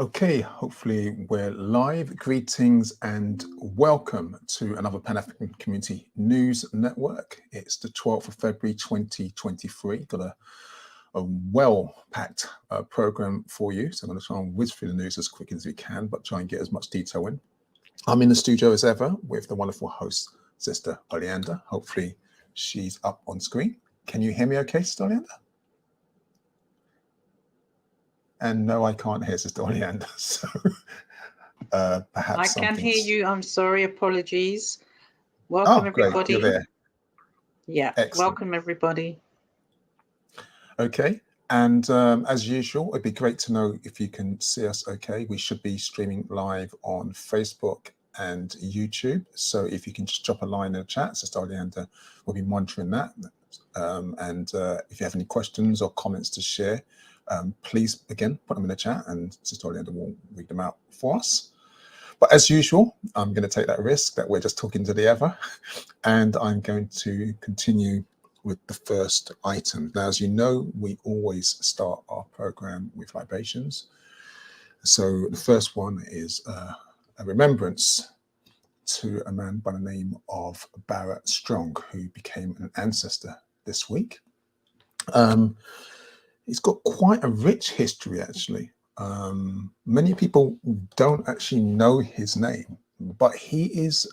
Okay, hopefully we're live. Greetings and welcome to another Pan African Community News Network. It's the 12th of February 2023. Got a well-packed program for you. So I'm going to try and whiz through the news as quick as we can, but try and get as much detail in. I'm in the studio as ever with the wonderful host, Sister Oleander. Hopefully she's up on screen. Can you hear me okay, Sister Oleander? And no, I can't hear Sister Oleander. So perhaps I can hear you. I'm sorry. Apologies. Welcome, great. everybody. You're there. Yeah. Excellent. Welcome, everybody. Okay. And as usual, it'd be great to know if you can see us okay. We should be streaming live on Facebook and YouTube. So if you can just drop a line in the chat, Sister Oleander will be monitoring that. And if you have any questions or comments to share, please, again, put them in the chat and Sister Oleander will read them out for us. But as usual, I'm going to take that risk that we're just talking to the other, and I'm going to continue with the first item. Now, as you know, we always start our program with libations. So the first one is a remembrance to a man by the name of Barrett Strong, who became an ancestor this week. He's got quite a rich history, actually. Many people don't actually know his name, but he is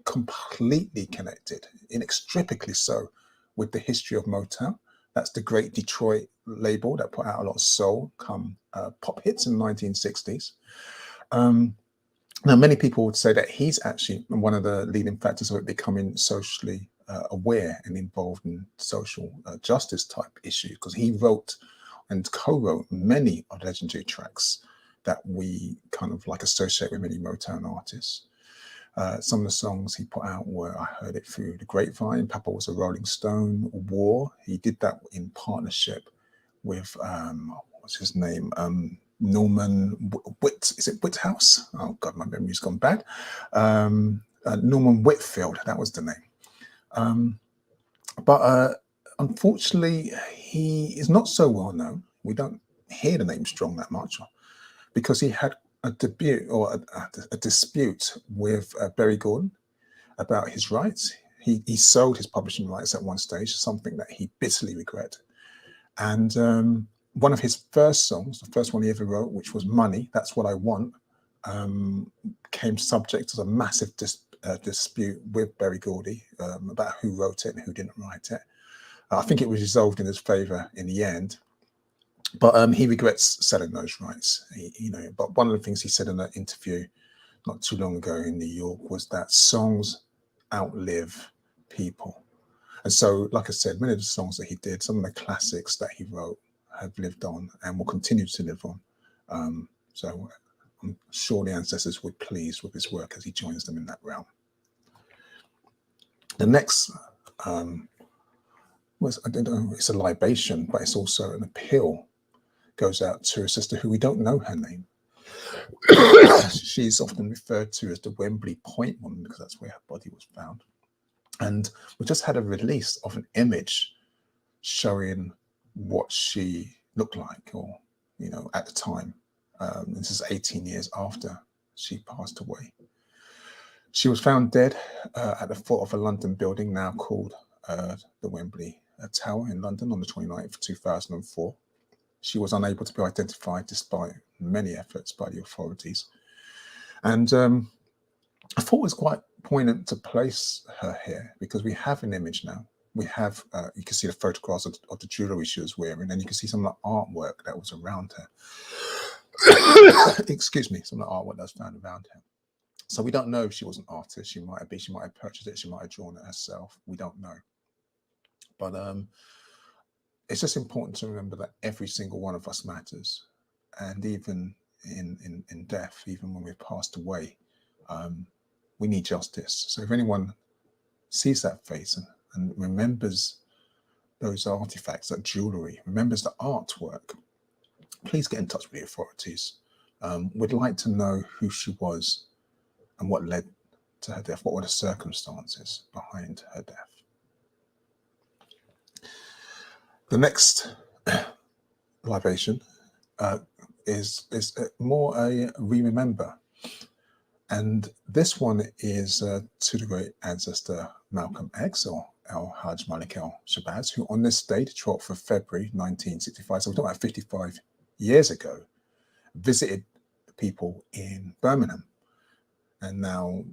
completely connected, inextricably so, with the history of Motown. That's the great Detroit label that put out a lot of soul, pop hits in the 1960s. Now, many people would say that he's actually one of the leading factors of it becoming socially aware and involved in social justice type issues, because he wrote and co-wrote many of the legendary tracks that we kind of like associate with many Motown artists. Some of the songs he put out were I Heard It Through the Grapevine, Papa Was a Rolling Stone, War. He did that in partnership with, what's his name? Norman is it Whithouse? Oh God, my memory's gone bad. Norman Whitfield, that was the name. But unfortunately, he is not so well known. We don't hear the name Strong that much because he had a debut or a dispute with Berry Gordy about his rights. He sold his publishing rights at one stage, something that he bitterly regretted. And one of his first songs, the first one he ever wrote, which was Money, That's What I Want, came subject to a massive dispute with Berry Gordy about who wrote it and who didn't write it. I think it was resolved in his favor in the end, but he regrets selling those rights. But one of the things he said in an interview not too long ago in New York was that songs outlive people. And so, like I said, many of the songs that he did, some of the classics that he wrote have lived on and will continue to live on. So I'm sure the ancestors were pleased with his work as he joins them in that realm. The next I don't know, it's a libation, but it's also an appeal. Goes out to a sister who we don't know her name. She's often referred to as the Wembley Point woman because that's where her body was found. And we just had a release of an image showing what she looked like, or at the time. This is 18 years after she passed away. She was found dead at the foot of a London building now called the Wembley Tower in London on the 29th of 2004. She was unable to be identified despite many efforts by the authorities. And I thought it was quite poignant to place her here because we have an image now. We have, you can see the photographs of the jewellery she was wearing, and you can see some of the artwork that was around her. Excuse me, some of the artwork that was found around her. So we don't know if she was an artist. She might have purchased it, she might have drawn it herself. We don't know. But it's just important to remember that every single one of us matters. And even in death, even when we've passed away, we need justice. So if anyone sees that face and remembers those artifacts, that jewellery, remembers the artwork, please get in touch with the authorities. We'd like to know who she was and what led to her death. What were the circumstances behind her death? The next libation is more a we remember. And this one is to the great ancestor Malcolm X, or El Hajj Malik El Shabazz, who on this date, 12th of February 1965, so we're talking about 55 years ago, visited people in Birmingham. And now,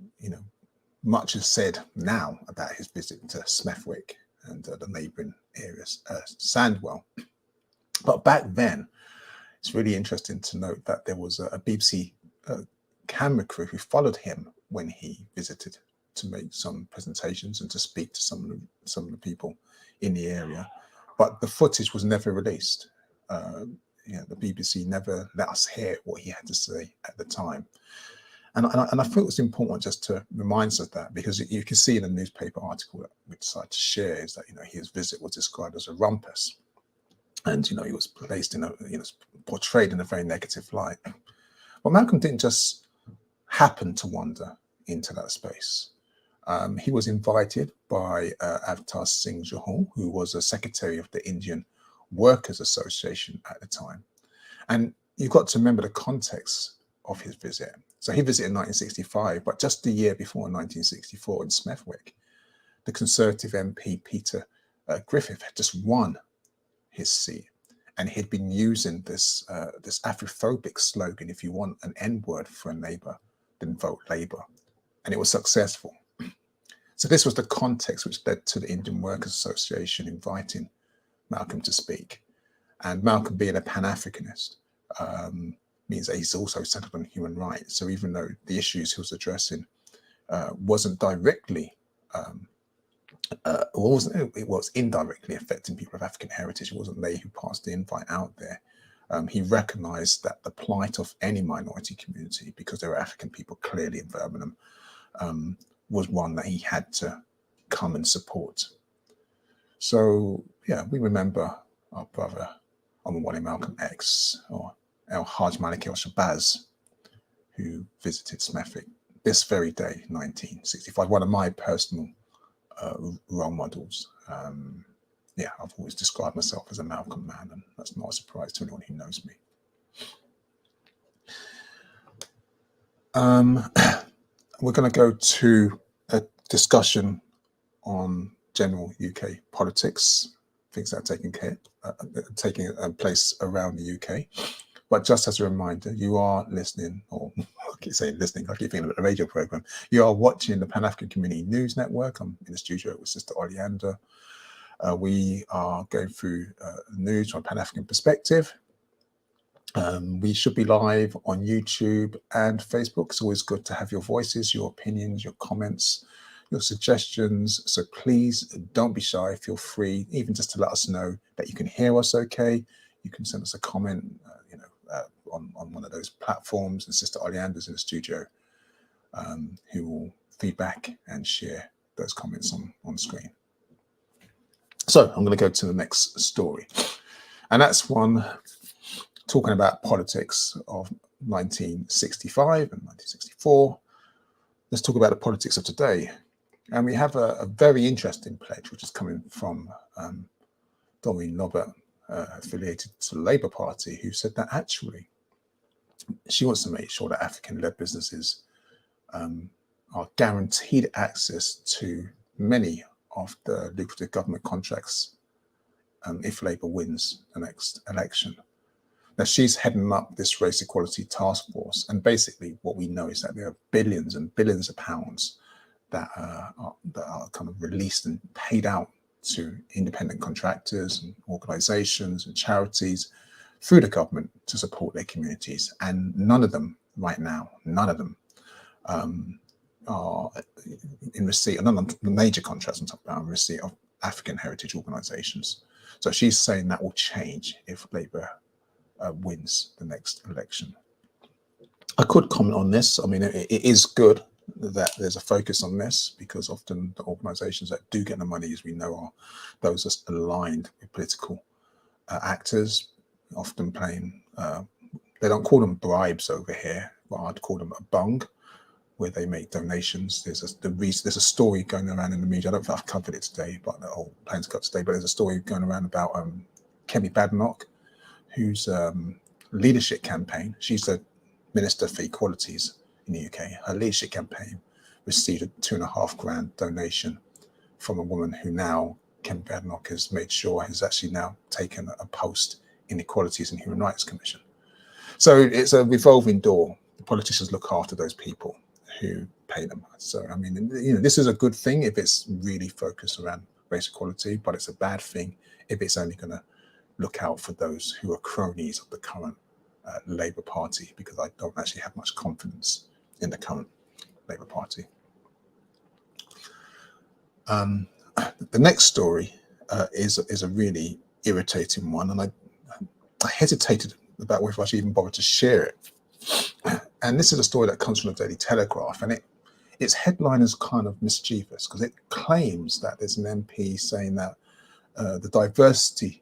much is said now about his visit to Smethwick and the neighbouring areas, Sandwell. But back then, it's really interesting to note that there was a BBC camera crew who followed him when he visited to make some presentations and to speak to some of the people in the area. But the footage was never released. The BBC never let us hear what he had to say at the time. And I thought it was important just to remind us of that, because you can see in the newspaper article that we decided to share is that his visit was described as a rumpus, and he was placed in portrayed in a very negative light. But Malcolm didn't just happen to wander into that space. He was invited by Avtar Singh Johal, who was a secretary of the Indian Workers Association at the time. And you've got to remember the context of his visit. So he visited in 1965, but just the year before, in 1964, in Smethwick, the Conservative MP Peter Griffith had just won his seat, and he'd been using this Afrophobic slogan: "If you want an N-word for a neighbour, then vote Labour," and it was successful. So this was the context which led to the Indian Workers Association inviting Malcolm to speak, and Malcolm, being a Pan-Africanist, means that he's also centered on human rights. So even though the issues he was addressing wasn't directly, it was indirectly affecting people of African heritage, it wasn't they who passed the invite out there. He recognised that the plight of any minority community, because there were African people clearly in Birmingham, was one that he had to come and support. So yeah, we remember our brother Omowale Malcolm X, or El Hajj Malik El Shabazz, who visited Smethwick this very day, 1965. One of my personal role models. I've always described myself as a Malcolm man, and that's not a surprise to anyone who knows me. We're going to go to a discussion on general UK politics, things that are taking place around the UK. But just as a reminder, you are listening, or I keep saying listening, I keep thinking about a radio program. You are watching the Pan-African Community News Network. I'm in the studio with Sister Oleander. We are going through news from a Pan-African perspective. We should be live on YouTube and Facebook. It's always good to have your voices, your opinions, your comments, your suggestions. So please don't be shy. Feel free, even just to let us know that you can hear us okay. You can send us a comment, on one of those platforms, and Sister Oleander's in the studio, who will feedback and share those comments on screen. So I'm going to go to the next story, and that's one talking about politics of 1965 and 1964. Let's talk about the politics of today. And we have a very interesting pledge, which is coming from Toyin, affiliated to the Labour Party, who said that actually she wants to make sure that African-led businesses are guaranteed access to many of the lucrative government contracts if Labour wins the next election. Now, she's heading up this race equality task force, and basically what we know is that there are billions and billions of pounds that are kind of released and paid out to independent contractors and organisations and charities through the government to support their communities, and none of them right now, are in receipt, and none of the major contracts I'm talking about, in receipt of African heritage organisations. So she's saying that will change if Labour wins the next election. I could comment on this. I mean, it is good that there's a focus on this, because often the organisations that do get the money, as we know, are those that's aligned with political actors, often playing, they don't call them bribes over here, but I'd call them a bung, where they make donations. There's a story going around in the media. I don't think I've covered it today, but plans to cover today. But there's a story going around about Kemi Badenoch, who's leadership campaign, she's the Minister for Equalities in the UK, her leadership campaign received a £2,500 donation from a woman who now, Ken Badenoch, has made sure has actually now taken a post in Equalities and Human Rights Commission. So it's a revolving door. The politicians look after those people who pay them. So, I mean, this is a good thing if it's really focused around race equality, but it's a bad thing if it's only going to look out for those who are cronies of the current Labour Party, because I don't actually have much confidence in the current Labour Party. The next story is a really irritating one, and I hesitated about whether I should even bother to share it. And this is a story that comes from the Daily Telegraph, and its headline is kind of mischievous because it claims that there's an MP saying that the diversity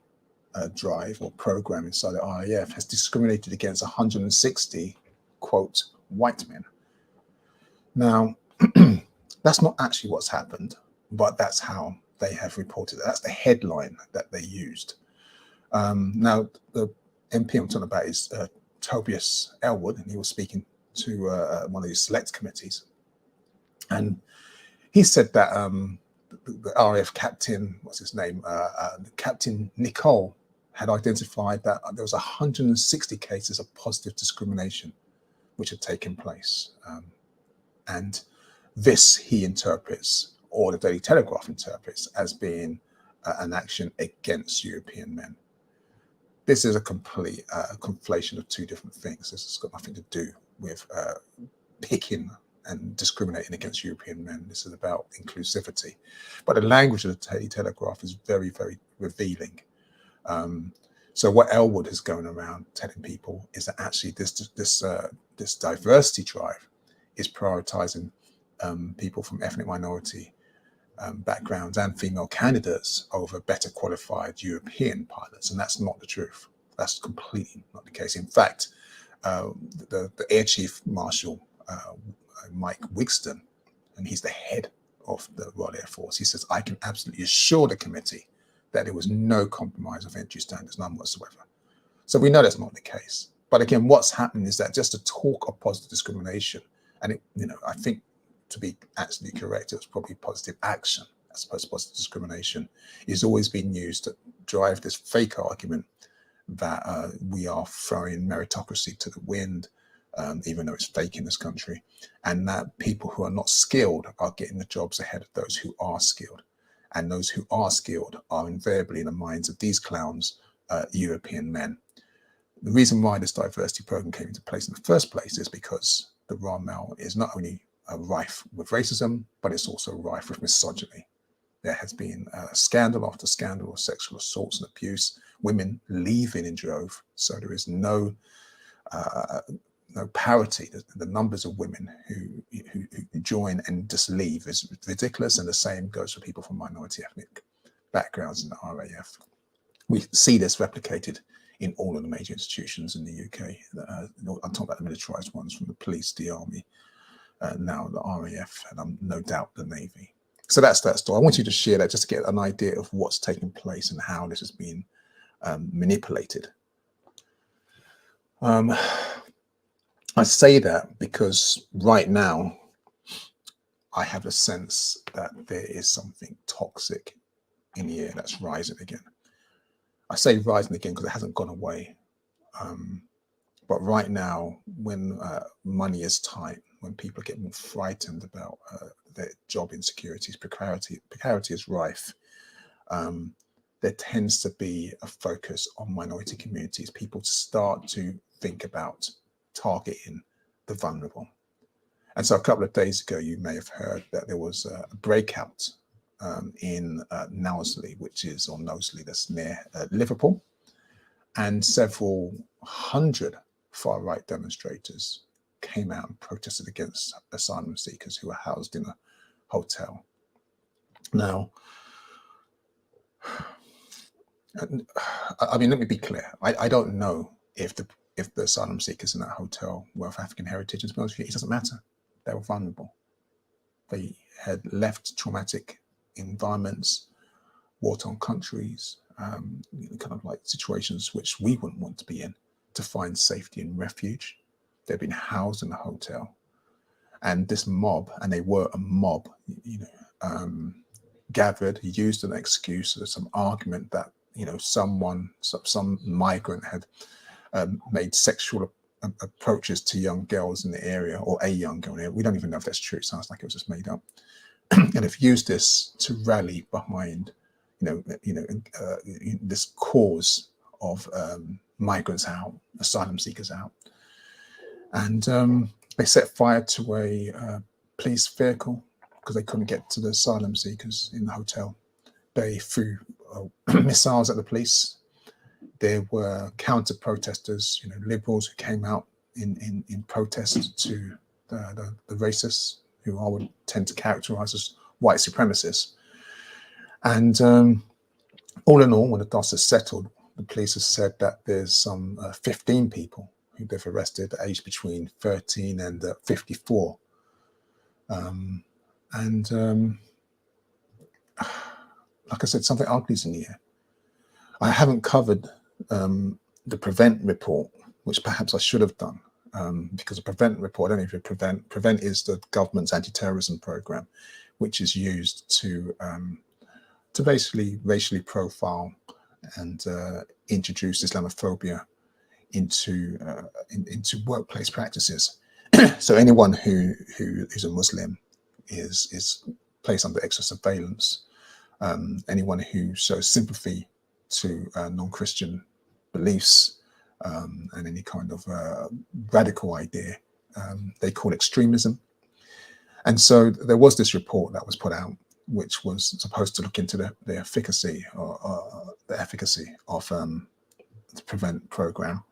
drive or program inside the RAF has discriminated against 160, quote, white men. Now, that's not actually what's happened, but that's how they have reported it. That's the headline that they used. Now, the MP I'm talking about is Tobias Elwood, and he was speaking to one of these select committees. And he said that the RAF captain, what's his name, Captain Nicole, had identified that there was 160 cases of positive discrimination which had taken place. And this he interprets, or the Daily Telegraph interprets, as being an action against European men. This is a complete conflation of two different things. This has got nothing to do with picking and discriminating against European men. This is about inclusivity. But the language of the Daily Telegraph is very, very revealing. So what Elwood is going around telling people is that actually this diversity drive is prioritizing people from ethnic minority backgrounds and female candidates over better qualified European pilots, and that's not the truth. That's completely not the case. In fact, the Air Chief Marshal Mike Wigston, and he's the head of the Royal Air Force, he says, I can absolutely assure the committee that there was no compromise of entry standards, none whatsoever. So we know that's not the case. But again, what's happening is that just the talk of positive discrimination, and I think to be absolutely correct, it was probably positive action as opposed to positive discrimination, is always being used to drive this fake argument that we are throwing meritocracy to the wind, even though it's fake in this country, and that people who are not skilled are getting the jobs ahead of those who are skilled. And those who are skilled are invariably in the minds of these clowns, European men. The reason why this diversity program came into place in the first place is because the Royal Mail is not only rife with racism, but it's also rife with misogyny. There has been scandal after scandal of sexual assaults and abuse, women leaving in droves. So there is no parity. The numbers of women who join and just leave is ridiculous, and the same goes for people from minority ethnic backgrounds in the RAF. We see this replicated in all of the major institutions in the UK. I'm talking about the militarised ones, from the police, the army, now the RAF, and no doubt the Navy. So that's that story. I want you to share that just to get an idea of what's taking place and how this has been manipulated. I say that because right now I have a sense that there is something toxic in the air that's rising again. I say rising again because it hasn't gone away. But right now, when money is tight, when people get more frightened about their job insecurities, precarity is rife, there tends to be a focus on minority communities. People start to think about targeting the vulnerable. And so a couple of days ago, you may have heard that there was a breakout in Knowsley, Knowsley, that's near Liverpool, and several hundred far-right demonstrators came out and protested against asylum seekers who were housed in a hotel. Now, I mean, let me be clear. I don't know if the asylum seekers in that hotel were of African heritage. And to be honest with you, it doesn't matter. They were vulnerable. They had left traumatic environments, war-torn countries, kind of like situations which we wouldn't want to be in. to find safety and refuge. They've been housed in a hotel. And this mob, and they were a mob, gathered, used an excuse or some argument that, some migrant had made sexual approaches to young girls in the area, or a young girl in the area. We don't even know if that's true. It sounds like it was just made up. And have used this to rally behind, this cause of migrants out, asylum seekers out. And they set fire to a police vehicle because they couldn't get to the asylum seekers in the hotel. They threw missiles at the police. There were counter protesters, liberals who came out in protest to the racists, who I would tend to characterize as white supremacists. And all in all, when the dust has settled, the police have said that there's some 15 people who they've arrested, aged between 13 and 54. Like I said, something ugly is in the air. I haven't covered the PREVENT report, which perhaps I should have done, because the PREVENT report, I don't know if you PREVENT is the government's anti-terrorism program, which is used to basically racially profile and introduce Islamophobia into workplace practices. So anyone who's a Muslim is placed under extra surveillance. Anyone who shows sympathy to non-Christian beliefs and any kind of radical idea, they call extremism. And so there was this report that was put out, which was supposed to look into the efficacy of the PREVENT program.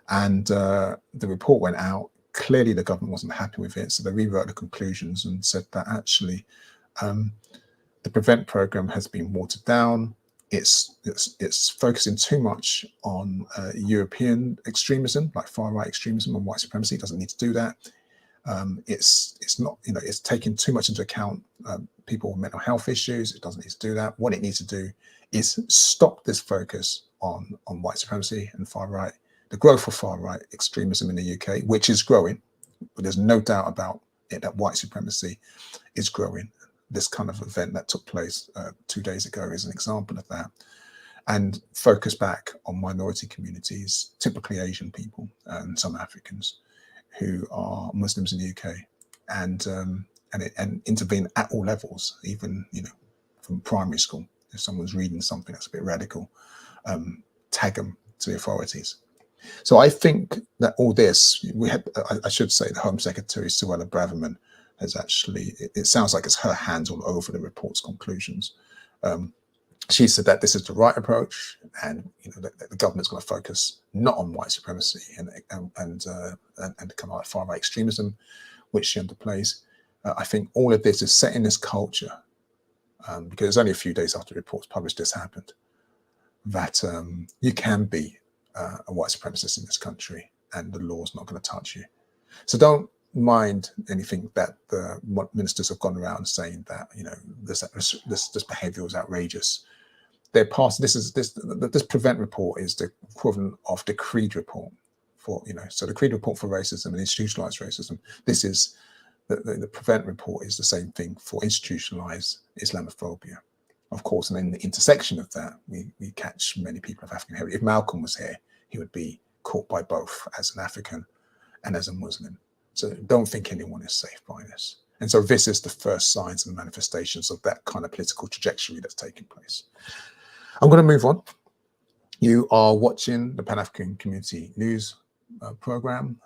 And the report went out. Clearly, the government wasn't happy with it, so they rewrote the conclusions and said that actually the PREVENT program has been watered down. It's focusing too much on European extremism, like far-right extremism and white supremacy. It doesn't need to do that. It's not, it's taking too much into account people with mental health issues. It doesn't need to do that. What it needs to do is stop this focus on white supremacy and far-right, the growth of far-right extremism in the UK, which is growing, but there's no doubt about it that white supremacy is growing. This kind of event that took place 2 days ago is an example of that. And focus back on minority communities, typically Asian people and some Africans who are Muslims in the UK, and intervene at all levels, even from primary school. If someone's reading something that's a bit radical, tag them to the authorities. So I think that all this, I should say, the Home Secretary Suella Braverman has actually, it sounds like it's her hands all over the report's conclusions. She said that this is the right approach, and that the government's going to focus not on white supremacy and kind of like far-right extremism, which she underplays. I think all of this is setting this culture, because it's only a few days after the report's published this happened, that you can be a white supremacist in this country and the law's not going to touch you. So don't mind anything that what ministers have gone around saying that this behaviour was outrageous. They're past. This PREVENT report is the equivalent of the Creed report for so the Creed report for racism and institutionalized racism. This is the PREVENT report is the same thing for institutionalized Islamophobia, of course. And in the intersection of that, we catch many people of African heritage. If Malcolm was here, he would be caught by both as an African and as a Muslim. So don't think anyone is safe by this. And so this is the first signs and manifestations of that kind of political trajectory that's taking place. I'm going to move on. You are watching the Pan-African Community News program.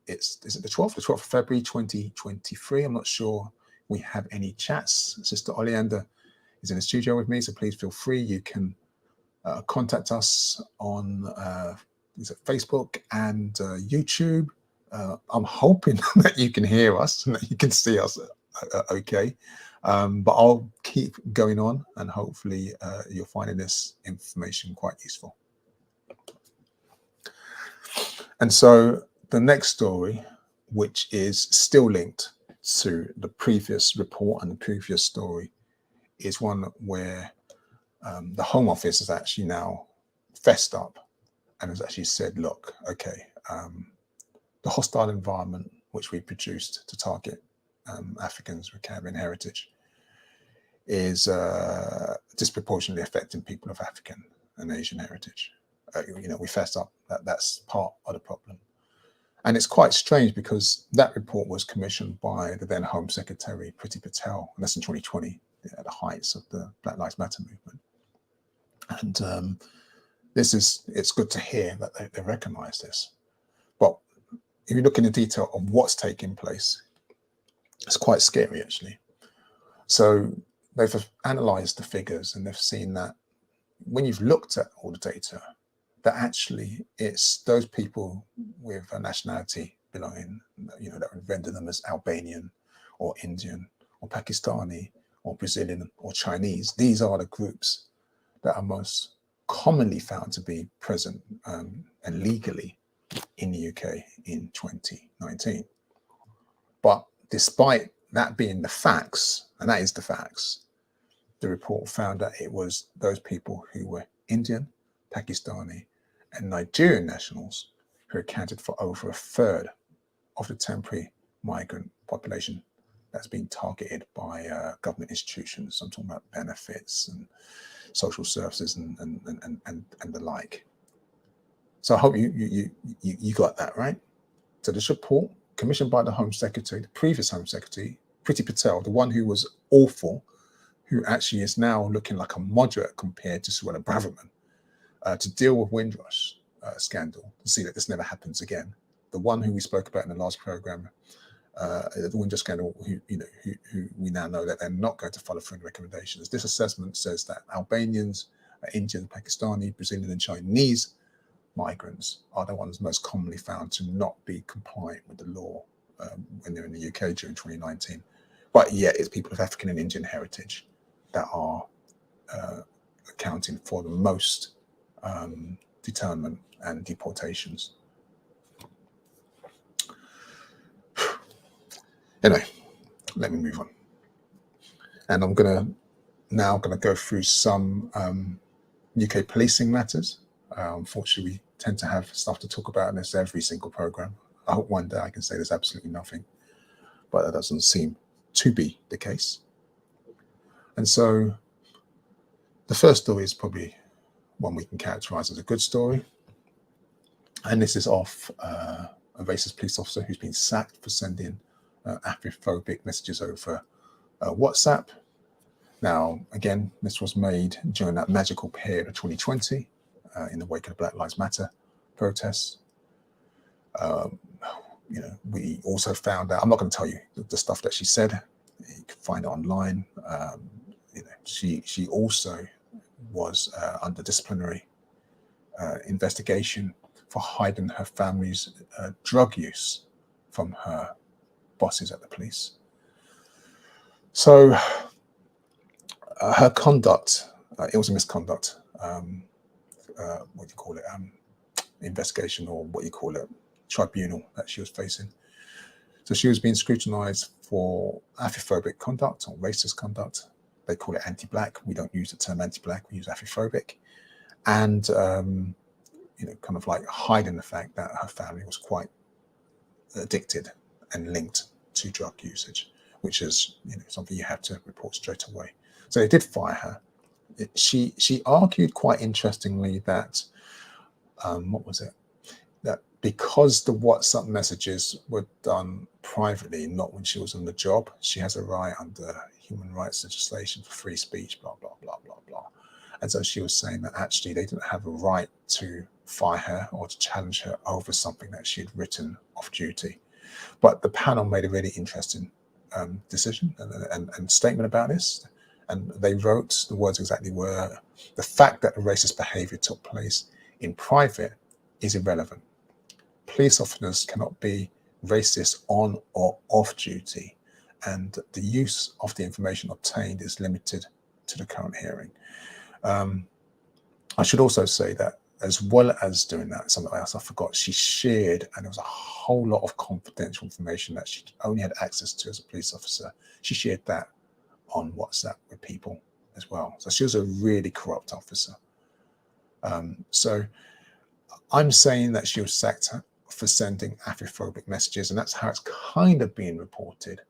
Is it the 12th? The 12th of February 2023. I'm not sure we have any chats. Sister Oleander is in the studio with me, so please feel free. You can contact us on Facebook and YouTube. I'm hoping that you can hear us and that you can see us okay. But I'll keep going on, and hopefully you're finding this information quite useful. And so the next story, which is still linked to the previous report and the previous story, is one where the Home Office is actually now fessed up and has actually said, look, okay, the hostile environment which we produced to target Africans with Caribbean heritage is disproportionately affecting people of African and Asian heritage. We fessed up that that's part of the problem. And it's quite strange because that report was commissioned by the then Home Secretary, Priti Patel, and that's in 2020, at the heights of the Black Lives Matter movement. And it's good to hear that they recognize this. But if you look in the detail of what's taking place, it's quite scary, actually. So they've analyzed the figures and they've seen that when you've looked at all the data, that actually it's those people with a nationality belonging, that would render them as Albanian or Indian or Pakistani or Brazilian or Chinese. These are the groups that are most commonly found to be present and legally in the UK in 2019. But despite that being the facts, and that is the facts, the report found that it was those people who were Indian, Pakistani, and Nigerian nationals who accounted for over a third of the temporary migrant population that's been targeted by government institutions. I'm talking about benefits and social services and the like. So I hope you got that right. So this report, commissioned by the Home Secretary, the previous Home Secretary, Priti Patel, the one who was awful, who actually is now looking like a moderate compared to Suella Braverman, to deal with Windrush scandal, to see that this never happens again. The one who we spoke about in the last program, the Windrush scandal, who we now know that they're not going to follow through the recommendations. This assessment says that Albanians, Indian, Pakistani, Brazilian, and Chinese migrants are the ones most commonly found to not be compliant with the law when they're in the UK during 2019. But yet it's people of African and Indian heritage that are accounting for the most deterrent and deportations. Anyway, let me move on. And I'm now going to go through some UK policing matters. Unfortunately, we tend to have stuff to talk about in this every single program. I hope one day I can say there's absolutely nothing, but that doesn't seem to be the case. And so the first story is probably one we can characterize as a good story. And this is of a racist police officer who's been sacked for sending Afrophobic messages over WhatsApp. Now, again, this was made during that magical period of 2020 in the wake of the Black Lives Matter protests. We also found out, I'm not going to tell you the stuff that she said. You can find it online. She also was under disciplinary investigation for hiding her family's drug use from her bosses at the police. So her conduct, it was a misconduct, what do you call it, investigation, or what you call it, tribunal that she was facing. So she was being scrutinized for Afrophobic conduct or racist conduct. They call it anti-black. We don't use the term anti-black, we use Afrophobic. And, kind of like hiding the fact that her family was quite addicted and linked to drug usage, which is something you have to report straight away. So they did fire her. She argued quite interestingly that, that because the WhatsApp messages were done privately, not when she was on the job, she has a right under human rights legislation for free speech, blah, blah, blah, blah, blah. And so she was saying that actually they didn't have a right to fire her or to challenge her over something that she had written off duty. But the panel made a really interesting decision and statement about this. And they wrote, the words exactly were, the fact that the racist behavior took place in private is irrelevant. Police officers cannot be racist on or off duty, and the use of the information obtained is limited to the current hearing. I should also say that as well as doing that, something else I forgot, she shared, and there was a whole lot of confidential information that she only had access to as a police officer. She shared that on WhatsApp with people as well. So she was a really corrupt officer. So I'm saying that she was sacked for sending Afrophobic messages, and that's how it's kind of being reported.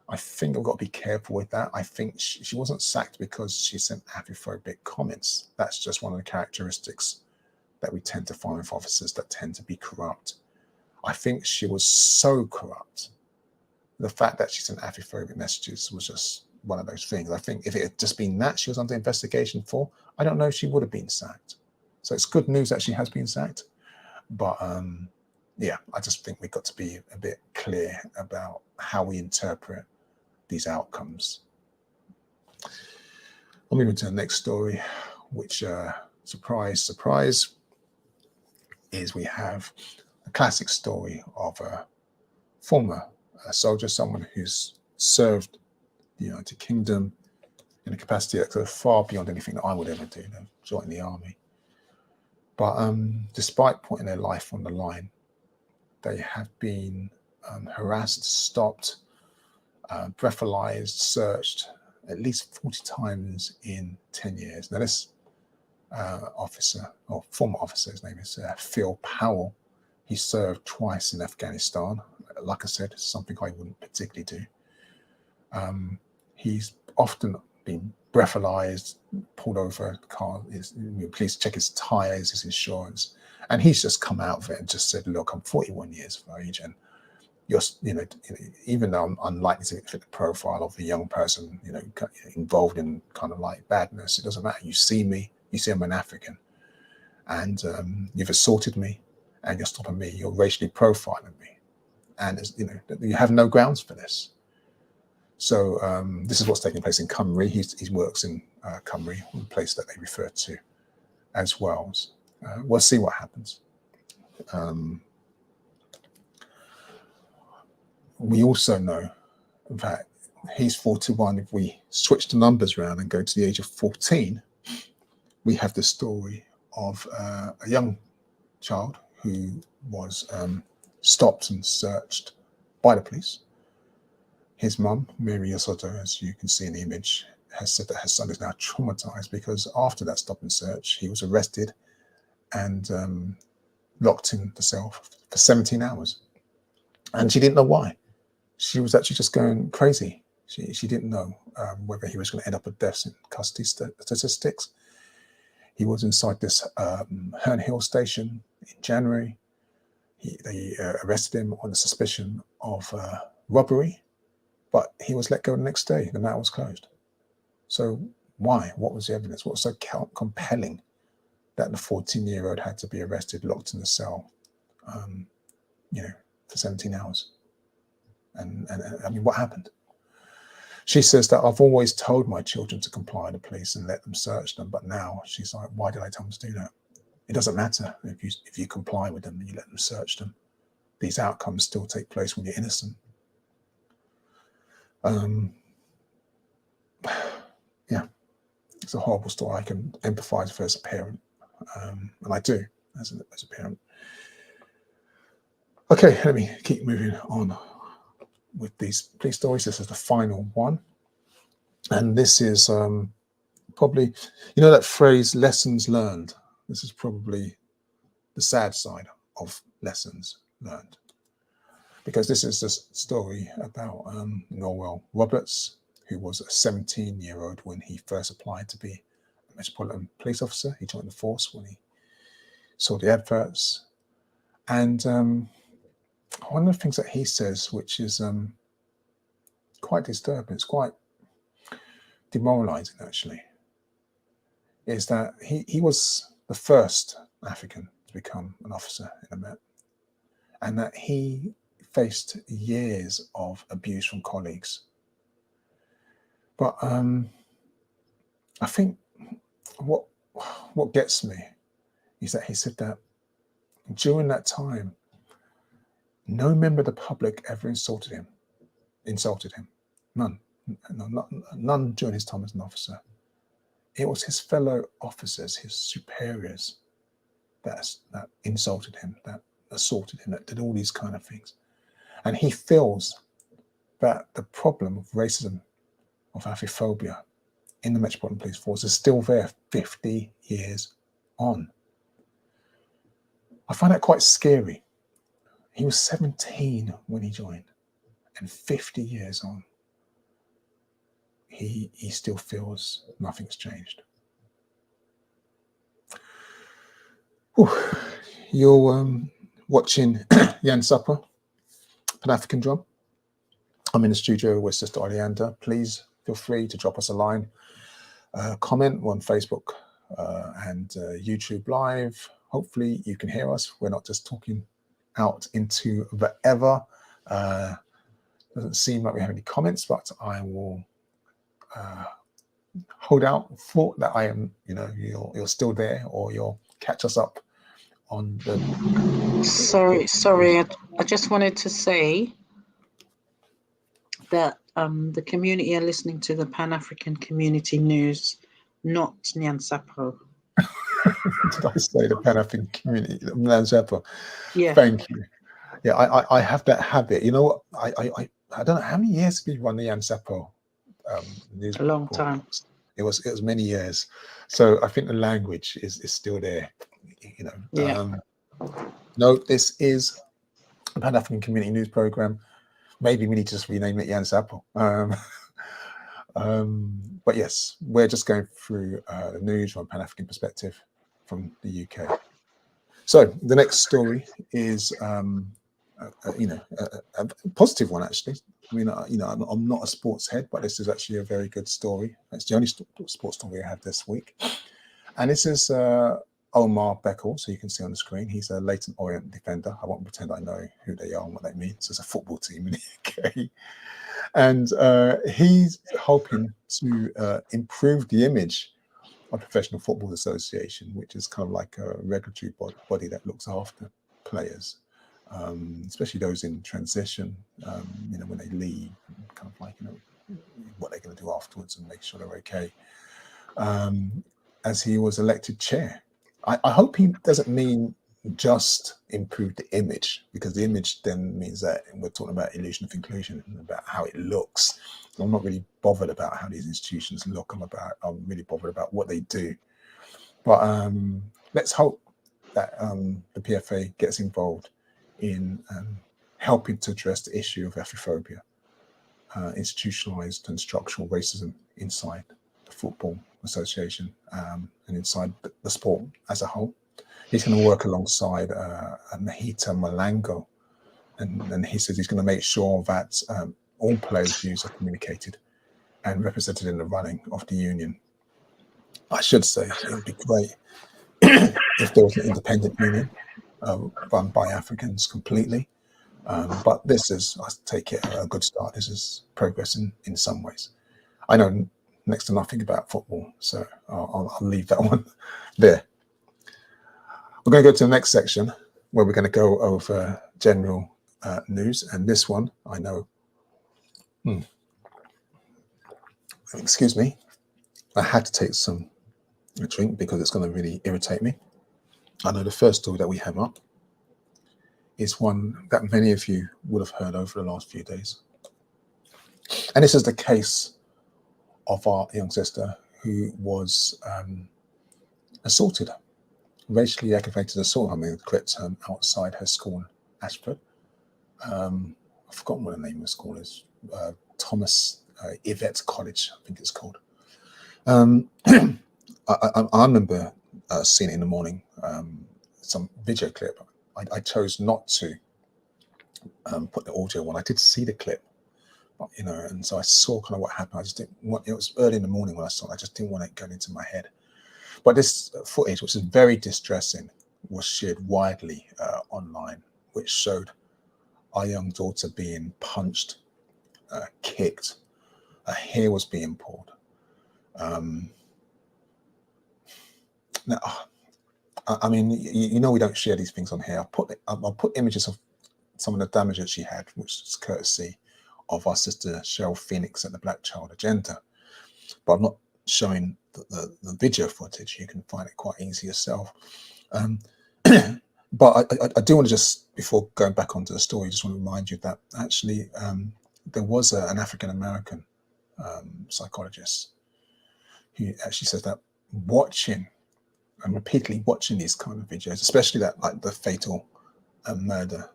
I think I've got to be careful with that. I think she wasn't sacked because she sent Afrophobic comments. That's just one of the characteristics that we tend to find with officers that tend to be corrupt. I think she was so corrupt. The fact that she sent Afrophobic messages was just one of those things. I think if it had just been that she was under investigation for, I don't know if she would have been sacked. So it's good news that she has been sacked. But yeah, I just think we've got to be a bit clear about how we interpret these outcomes. I'll move on to the next story, which, surprise, surprise, is we have a classic story of a former soldier, someone who's served the United Kingdom in a capacity that goes far beyond anything that I would ever do, join the army. But despite putting their life on the line, they have been harassed, stopped, breathalyzed, searched at least 40 times in 10 years. Now, this officer, or former officer, his name is Phil Powell. He served twice in Afghanistan. Like I said, something I wouldn't particularly do. He's often been breathalyzed, pulled over, car, police check his tires, his insurance. And he's just come out of it and just said, look, I'm 41 years of age, and you're, even though I'm unlikely to fit the profile of the young person, involved in kind of like badness, it doesn't matter. You see me, you see I'm an African, and you've assaulted me, and you're stopping me, you're racially profiling me. And, you have no grounds for this. So this is what's taking place in Cymru. He works in Cymru, a place that they refer to as Wales. We'll see what happens. We also know that he's 41. If we switch the numbers around and go to the age of 14, we have the story of a young child who was stopped and searched by the police. His mum, Mary Yosoto, as you can see in the image, has said that her son is now traumatized because after that stop and search, he was arrested and locked in the cell for 17 hours. And she didn't know why. She was actually just going crazy. She didn't know whether he was going to end up with deaths in custody statistics. He was inside this Herne Hill station in January. They arrested him on the suspicion of robbery, but he was let go the next day. The matter was closed. So why? What was the evidence? What was so compelling that the 14-year-old had to be arrested, locked in the cell, for 17 hours? And I mean, what happened? She says that I've always told my children to comply to the police and let them search them, but now she's like, why did I tell them to do that? It doesn't matter if you comply with them and you let them search them. These outcomes still take place when you're innocent. Yeah, it's a horrible story. I can empathise with her as a parent, and I do as a parent. Okay, let me keep moving on with these police stories. This is the final one, and this is probably, that phrase, lessons learned. This is probably the sad side of lessons learned, because this is a story about Norwell Roberts, who was a 17-year-old when he first applied to be a Metropolitan Police Officer. He joined the force when he saw the adverts. And one of the things that he says, which is quite disturbing, it's quite demoralizing actually, is that he was the first African to become an officer in the Met, and that he faced years of abuse from colleagues. But I think what gets me is that he said that during that time, no member of the public ever insulted him. None during his time as an officer. It was his fellow officers, his superiors, that insulted him, that assaulted him, that did all these kind of things. And he feels that the problem of racism, of Afrophobia in the Metropolitan Police Force is still there 50 years on. I find that quite scary. He was 17 when he joined, and 50 years on, he still feels nothing's changed. Whew. You're watching Jan Supper, Pan-African Drum. I'm in the studio with Sister Oleander. Please feel free to drop us a line, comment on Facebook and YouTube Live. Hopefully you can hear us. We're not just talking out into the ever. Doesn't seem like we have any comments, but I will hold out for that. I am, you're still there, or you'll catch us up on the. Sorry. I just wanted to say that the community are listening to the Pan-African Community News, not Nyansapo. Did I say the Pan-African Community? Nyansapo. Yeah. Thank you. Yeah, I have that habit. You know what? I don't know how many years have we run the Nyansapo news. A long time. It was many years. So I think the language is still there. Yeah. No, this is a Pan-African Community News Program. Maybe we need to just rename it Nyansapo. But yes, we're just going through the news from a Pan-African perspective from the UK. So the next story is, a positive one, actually. I mean, I'm not a sports head, but this is actually a very good story. It's the only sports story I have this week. And this is Omar Beckle, so you can see on the screen. He's a Leyton Orient defender. I won't pretend I know who they are and what they mean. So it's a football team in the UK. And he's hoping to improve the image of Professional Football Association, which is kind of like a regulatory body that looks after players, especially those in transition, when they leave, kind of like, what they're going to do afterwards and make sure they're okay. As he was elected chair, I hope he doesn't mean just improve the image, because the image then means that we're talking about illusion of inclusion and about how it looks. I'm not really bothered about how these institutions look. I'm really bothered about what they do. But let's hope that the PFA gets involved in helping to address the issue of Afrophobia, institutionalized and structural racism inside the Football Association and inside the sport as a whole. He's going to work alongside Mahita Malango, and he says he's going to make sure that all players' views are communicated and represented in the running of the union. I should say it would be great if there was an independent union run by Africans completely. But this is, I take it, a good start. This is progress in some ways. I know next to nothing about football, so I'll leave that one there. We're going to go to the next section where we're going to go over general news. And this one, I know, excuse me, I had to take a drink because it's going to really irritate me. I know the first story that we have up is one that many of you would have heard over the last few days. And this is the case of our young sister who was assaulted, racially aggravated assault, I mean, the correct term, outside her school in Ashford. I've forgotten what the name of the school is. Thomas Yvette College, I think it's called. I remember seeing it in the morning, some video clip. I chose not to put the audio on. I did see the clip, but, and so I saw kind of what happened. I just didn't want, it was early in the morning when I saw it. I just didn't want it going into my head. But this footage, which is very distressing, was shared widely online, which showed our young daughter being punched, kicked, her hair was being pulled. Now, I mean, we don't share these things on here. I'll put images of some of the damage that she had, which is courtesy of our sister Cheryl Phoenix at the Black Child Agenda. But I'm not showing the video footage. You can find it quite easy yourself. But I do want to just, before going back onto the story, just want to remind you that actually there was an African-American psychologist who actually says that watching and repeatedly watching these kind of videos, especially that like the fatal murder,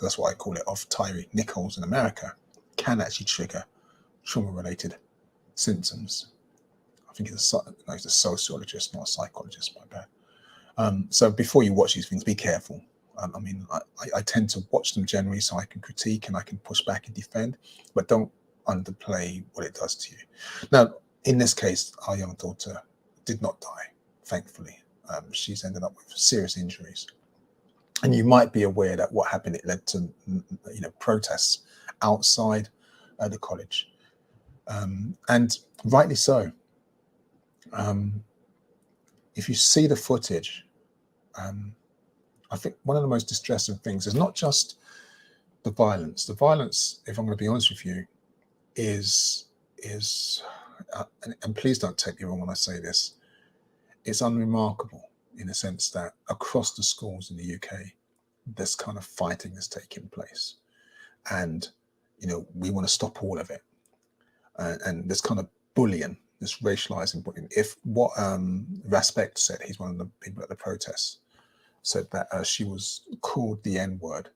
that's what I call it, of Tyree Nichols in America, can actually trigger trauma-related symptoms. I think he's a sociologist, not a psychologist, my bad. So before you watch these things, be careful. I mean, I tend to watch them generally so I can critique and I can push back and defend, but don't underplay what it does to you. Now, in this case, our young daughter did not die, thankfully. She's ended up with serious injuries. And you might be aware that what happened, it led to protests outside the college. And rightly so. If you see the footage, I think one of the most distressing things is not just the violence. The violence, if I'm going to be honest with you, is and please don't take me wrong when I say this, it's unremarkable in the sense that across the schools in the UK, this kind of fighting is taking place, and we want to stop all of it, and this kind of bullying, this racializing bullying. If what Raspect said, he's one of the people at the protests, said that she was called the N-word,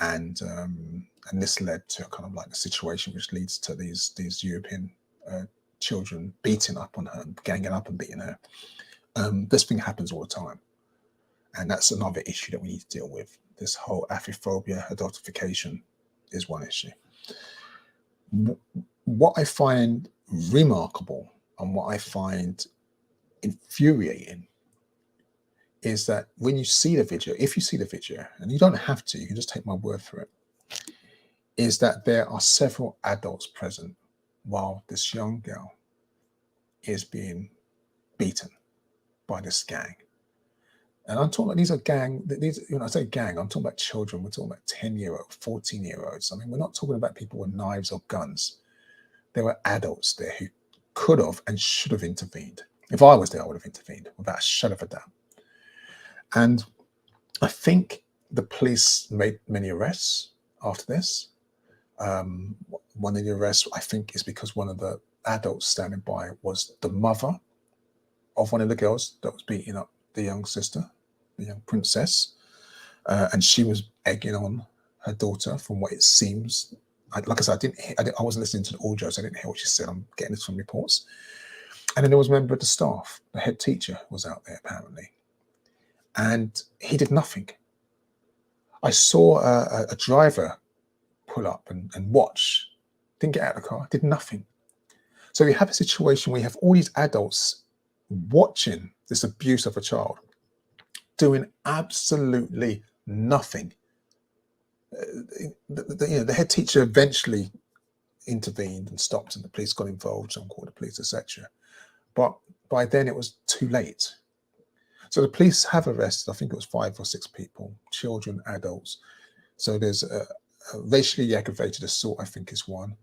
and this led to kind of like a situation which leads to these European children beating up on her, ganging up and beating her. This thing happens all the time, and that's another issue that we need to deal with. This whole Afrophobia, adultification is one issue. What I find remarkable and what I find infuriating is that when you see the video, if you see the video, and you don't have to, you can just take my word for it, is that there are several adults present while this young girl is being beaten by this gang. And I'm talking about these are gang, I say gang, I'm talking about children. We're talking about 10-year-olds, 14-year-olds. I mean, we're not talking about people with knives or guns. There were adults there who could have and should have intervened. If I was there, I would have intervened without a shadow of a doubt. And I think the police made many arrests after this. One of the arrests, I think, is because one of the adults standing by was the mother of one of the girls that was beating up the young sister, the young princess. And she was egging on her daughter, from what it seems. Like I said, I wasn't listening to the audio, so I didn't hear what she said. I'm getting this from reports. And then there was a member of the staff, the head teacher was out there apparently. And he did nothing. I saw a driver pull up and watch, didn't get out of the car, did nothing. So we have a situation where you have all these adults watching this abuse of a child, doing absolutely nothing. The head teacher eventually intervened and stopped, and the police got involved, some called the police, etc. But by then it was too late. So the police have arrested, I think it was 5 or 6 people, children, adults. So there's a racially aggravated assault, I think is one.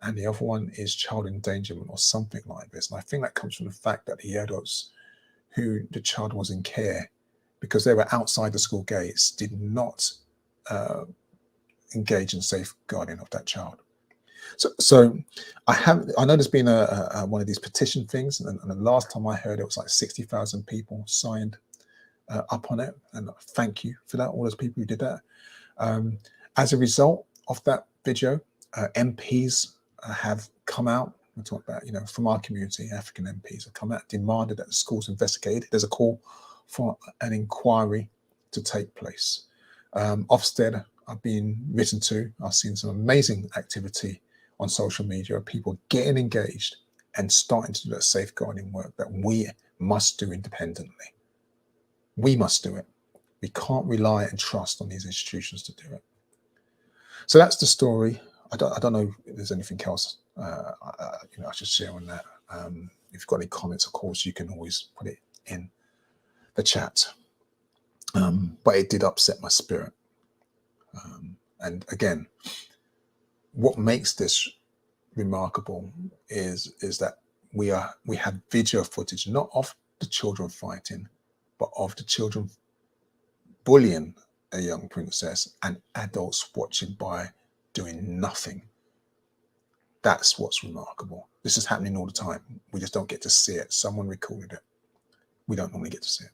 And the other one is child endangerment or something like this. And I think that comes from the fact that the adults who the child was in care, because they were outside the school gates, did not engage in safeguarding of that child. So I know there's been one of these petition things, and the last time I heard it was like 60,000 people signed up on it, and thank you for that, all those people who did that. As a result of that video, MPs have come out. We're talking about, from our community, African MPs have come out, demanded that the schools investigate. There's a call for an inquiry to take place. Ofsted are being written to. I've seen some amazing activity on social media of people getting engaged and starting to do that safeguarding work that we must do independently. We must do it. We can't rely and trust on these institutions to do it. So that's the story. I don't know if there's anything else I should share on that. If you've got any comments, of course, you can always put it in the chat. But it did upset my spirit. And again, what makes this remarkable is that we have video footage, not of the children fighting, but of the children bullying a young princess and adults watching by doing nothing. That's what's remarkable. This is happening all the time. We just don't get to see it. Someone recorded it. we don't normally get to see it.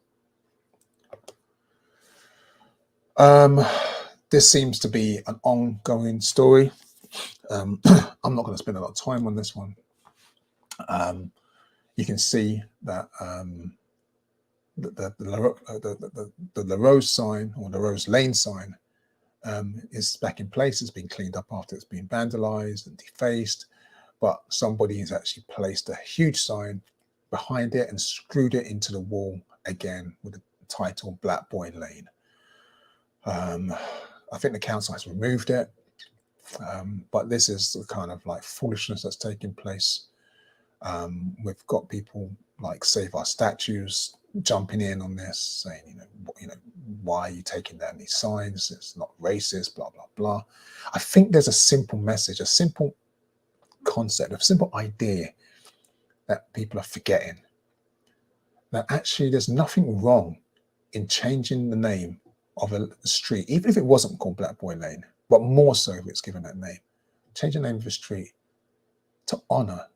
This seems to be an ongoing story. I'm not going to spend a lot of time on this one. You can see that the LaRose sign, or LaRose Lane sign, is back in place. It's been cleaned up after it's been vandalized and defaced, but somebody has actually placed a huge sign behind it and screwed it into the wall again with the title Black Boy Lane. I think the council has removed it, but this is the kind of like foolishness that's taking place. We've got people like Save Our Statues jumping in on this, saying, you know, why are you taking down these signs? It's not racist, blah, blah, blah. I think there's a simple message, a simple concept, a simple idea that people are forgetting. That actually there's nothing wrong in changing the name of a street, even if it wasn't called Black Boy Lane, but more so if it's given that name. Change the name of a street to honor,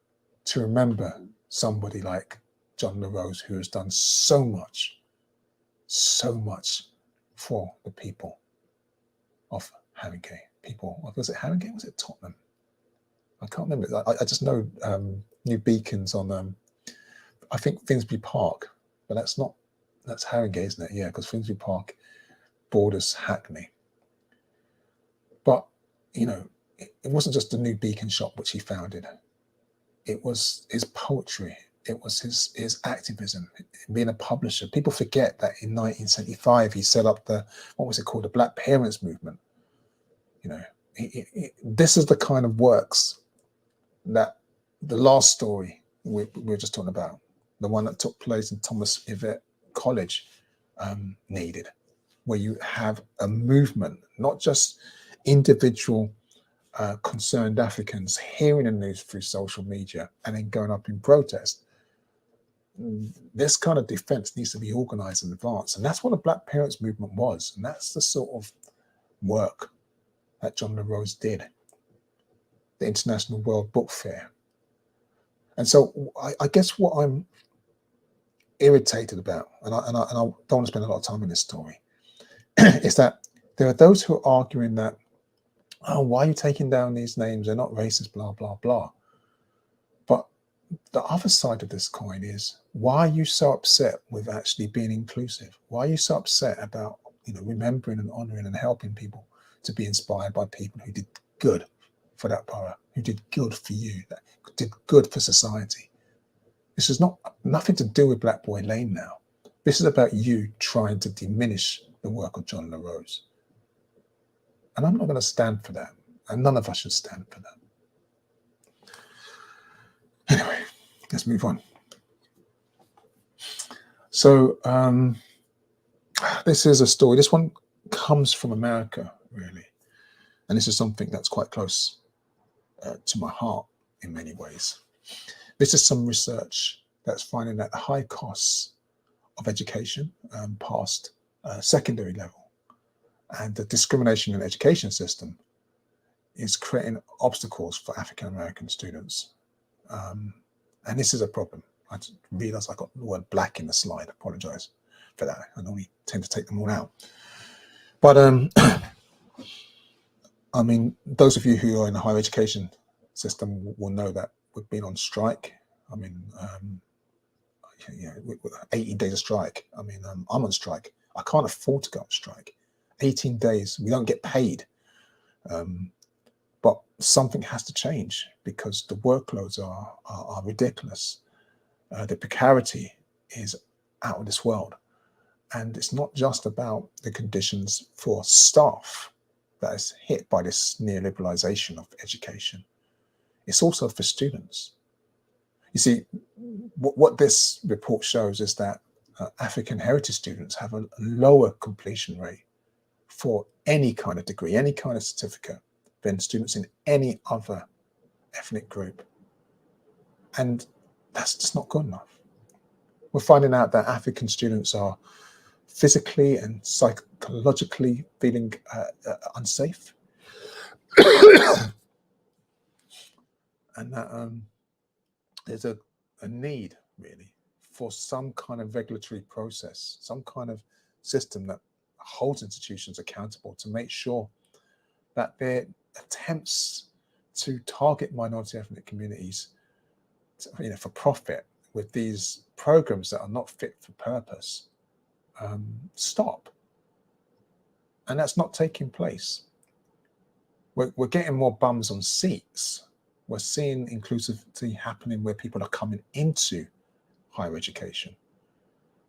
to remember somebody like John LaRose, who has done so much for the people of Harringay. Was it Harringay? Was it Tottenham? I can't remember. I just know New Beacons on, I think Finsbury Park, but that's Harringay, isn't it? Yeah, because Finsbury Park borders Hackney. But, you know, it wasn't just the New Beacon shop which he founded. It was his poetry. It was his activism, being a publisher. People forget that in 1975 he set up the Black Parents Movement. You know, this is the kind of works that the last story we're just talking about, the one that took place in Thomas Yvette College, needed, where you have a movement, not just individual concerned Africans hearing the news through social media and then going up in protest. This kind of defense needs to be organized in advance. And that's what the Black Parents Movement was. And that's the sort of work that John LaRose did. The International World Book Fair. And so I guess what I'm irritated about, and I don't want to spend a lot of time in this story, is that there are those who are arguing that, oh, why are you taking down these names? They're not racist, blah, blah, blah. But the other side of this coin is, why are you so upset with actually being inclusive? Why are you so upset about, remembering and honoring and helping people to be inspired by people who did good for that borough, who did good for you, that did good for society? This is nothing to do with Black Boy Lane now. This is about you trying to diminish the work of John LaRose. And I'm not going to stand for that. And none of us should stand for that. Anyway, let's move on. So this is a story. This one comes from America, really. And this is something that's quite close to my heart in many ways. This is some research that's finding that the high costs of education past secondary level and the discrimination in the education system is creating obstacles for African-American students. And this is a problem. I realised I got the word black in the slide. I apologise for that. I normally tend to take them all out. But I mean, those of you who are in the higher education system will know that we've been on strike. I mean, 18 days of strike. I mean, I'm on strike. I can't afford to go on strike. 18 days, we don't get paid. But something has to change because the workloads are ridiculous. The precarity is out of this world. And it's not just about the conditions for staff that is hit by this neoliberalization of education. It's also for students. You see, what this report shows is that African heritage students have a lower completion rate for any kind of degree, any kind of certificate than students in any other ethnic group. And that's just not good enough. We're finding out that African students are physically and psychologically feeling unsafe. And that there's a need, really, for some kind of regulatory process, some kind of system that holds institutions accountable to make sure that their attempts to target minority ethnic communities, for profit with these programs that are not fit for purpose, stop. And that's not taking place. We're getting more bums on seats. We're seeing inclusivity happening where people are coming into higher education,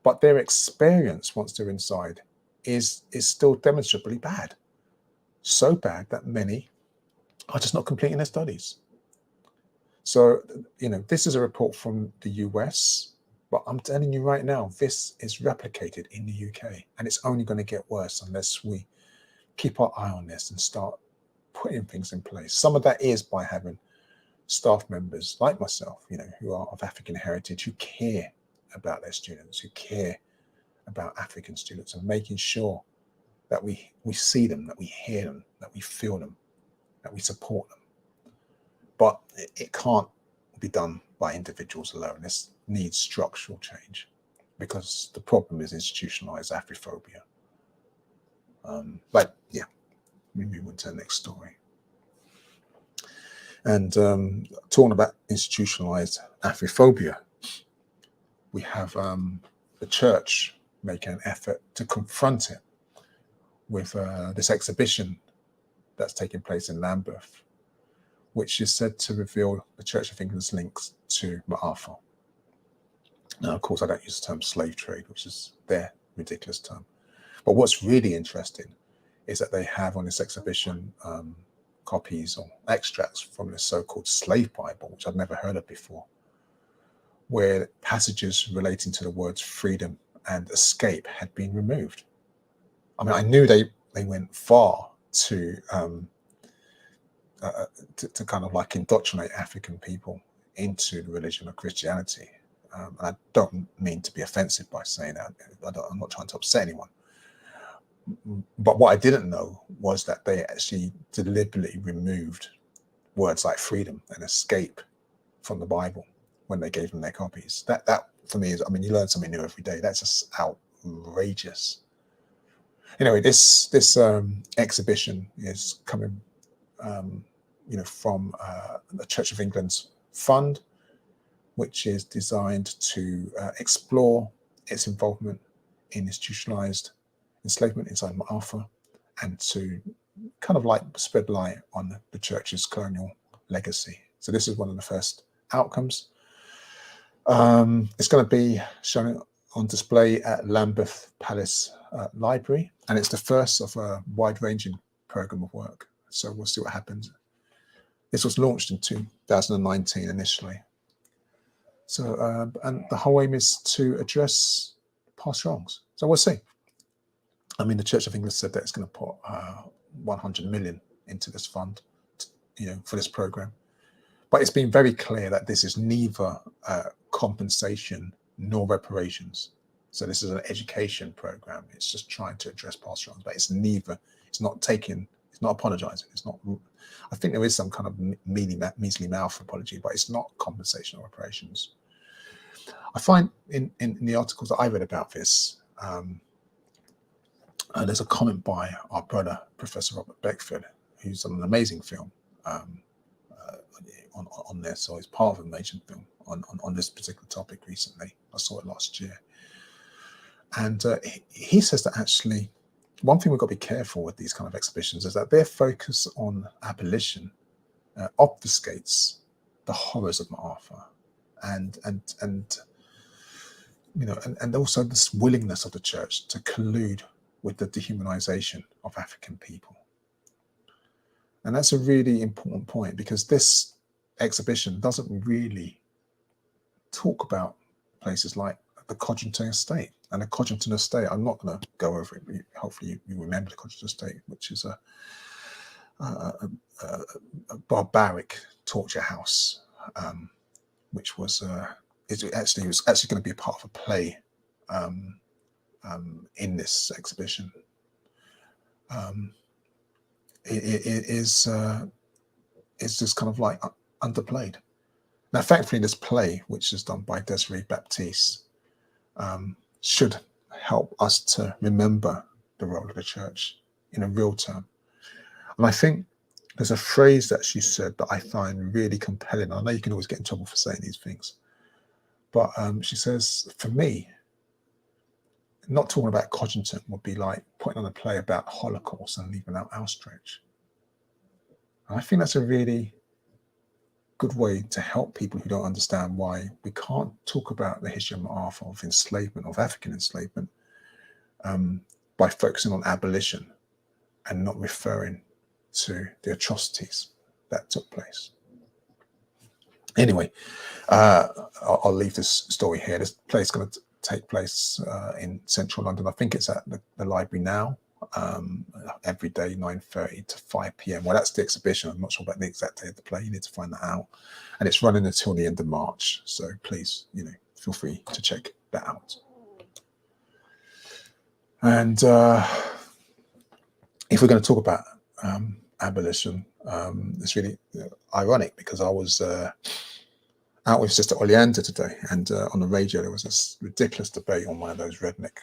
but their experience once they're inside is still demonstrably bad. So bad that many are just not completing their studies. So, this is a report from the US, but I'm telling you right now, this is replicated in the UK, and it's only going to get worse unless we keep our eye on this and start putting things in place. Some of that is by having staff members like myself, who are of African heritage, who care about their students, who care about African students, and making sure that we see them, that we hear them, that we feel them, that we support them. But it can't be done by individuals alone. This needs structural change, because the problem is institutionalized Afrophobia. But yeah, we move on to the next story. And talking about institutionalized Afrophobia, we have the church making an effort to confront it with this exhibition that's taking place in Lambeth, which is said to reveal the Church of England's links to Ma'afa. Now, of course, I don't use the term slave trade, which is their ridiculous term. But what's really interesting is that they have on this exhibition copies or extracts from the so-called slave Bible, which I'd never heard of before, where passages relating to the words freedom and escape had been removed. I mean, I knew they went far to kind of like indoctrinate African people into the religion of Christianity. And I don't mean to be offensive by saying that. I'm not trying to upset anyone. But what I didn't know was that they actually deliberately removed words like freedom and escape from the Bible when they gave them their copies. That for me is, I mean, you learn something new every day. That's just outrageous. Anyway, this exhibition is coming, from the Church of England's fund, which is designed to explore its involvement in institutionalized enslavement inside Ma'afa, and to kind of like spread light on the church's colonial legacy. So this is one of the first outcomes. It's going to be shown on display at Lambeth Palace Library, and it's the first of a wide-ranging program of work. So we'll see what happens. This was launched in 2019 initially. So, and the whole aim is to address past wrongs. So we'll see. I mean, the Church of England said that it's going to put 100 million into this fund, for this program. But it's been very clear that this is neither compensation nor reparations. So this is an education program. It's just trying to address past wrongs, but it's neither. It's not taking. It's not apologizing. It's not. I think there is some kind of measly mouth apology, but it's not compensation or reparations. I find in the articles that I read about this, there's a comment by our brother, Professor Robert Beckford, who's done an amazing film on this. So he's part of an amazing film on this particular topic recently. I saw it last year. And he says that actually, one thing we've got to be careful with these kind of exhibitions is that their focus on abolition obfuscates the horrors of Ma'afa, and also this willingness of the church to collude with the dehumanization of African people. And that's a really important point, because this exhibition doesn't really talk about places like the Codrington Estate. And the Codrington Estate, I'm not going to go over it, but hopefully you remember the Codrington Estate, which is a barbaric torture house, which was it was actually going to be a part of a play in this exhibition. It's just kind of like underplayed. Now, thankfully, this play, which is done by Desiree Baptiste, should help us to remember the role of the church in a real term. And I think there's a phrase that she said that I find really compelling. I know you can always get in trouble for saying these things, but she says, for me, not talking about cogitant would be like putting on a play about Holocaust and leaving out Auschwitz. And I think that's a really good way to help people who don't understand why we can't talk about the history of enslavement, of African enslavement, by focusing on abolition and not referring to the atrocities that took place. Anyway, I'll leave this story here. This play is going to take place in central London. I think it's at the library now, every day, 9:30 to 5 p.m. Well, that's the exhibition. I'm not sure about the exact day of the play. You need to find that out. And it's running until the end of March. So please, feel free to check that out. And if we're going to talk about abolition, it's really ironic because I was out with Sister Oleander today, and on the radio there was this ridiculous debate on one of those redneck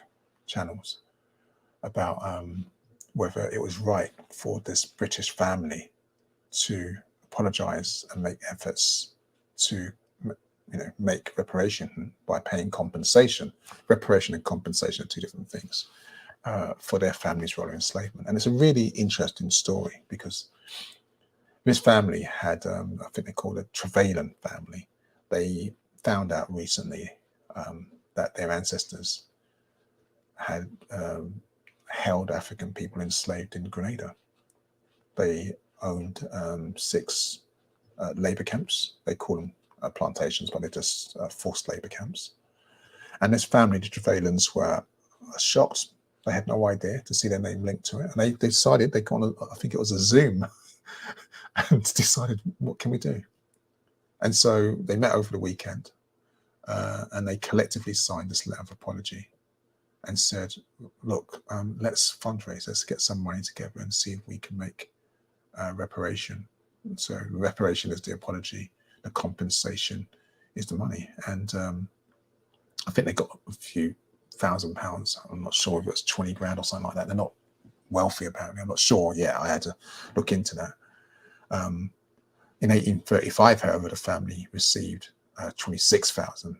channels about whether it was right for this British family to apologise and make efforts to make reparation by paying compensation. Reparation and compensation are two different things. For their family's role in enslavement. And it's a really interesting story because this family had, I think they call it a Trevelyan family. They found out recently that their ancestors had held African people enslaved in Grenada. They owned 6 labor camps. They call them plantations, but they're just forced labor camps. And this family, the Trevelyans, were shocked. They had no idea to see their name linked to it. And they decided, they got on, I think it was a Zoom, and decided, what can we do? And so they met over the weekend and they collectively signed this letter of apology and said, look, let's fundraise, let's get some money together and see if we can make reparation. So reparation is the apology, the compensation is the money. And I think they got a few £1,000. I'm not sure if it was 20 grand or something like that. They're not wealthy apparently. I'm not sure. Yeah, I had to look into that. In 1835, however, the family received £26,000,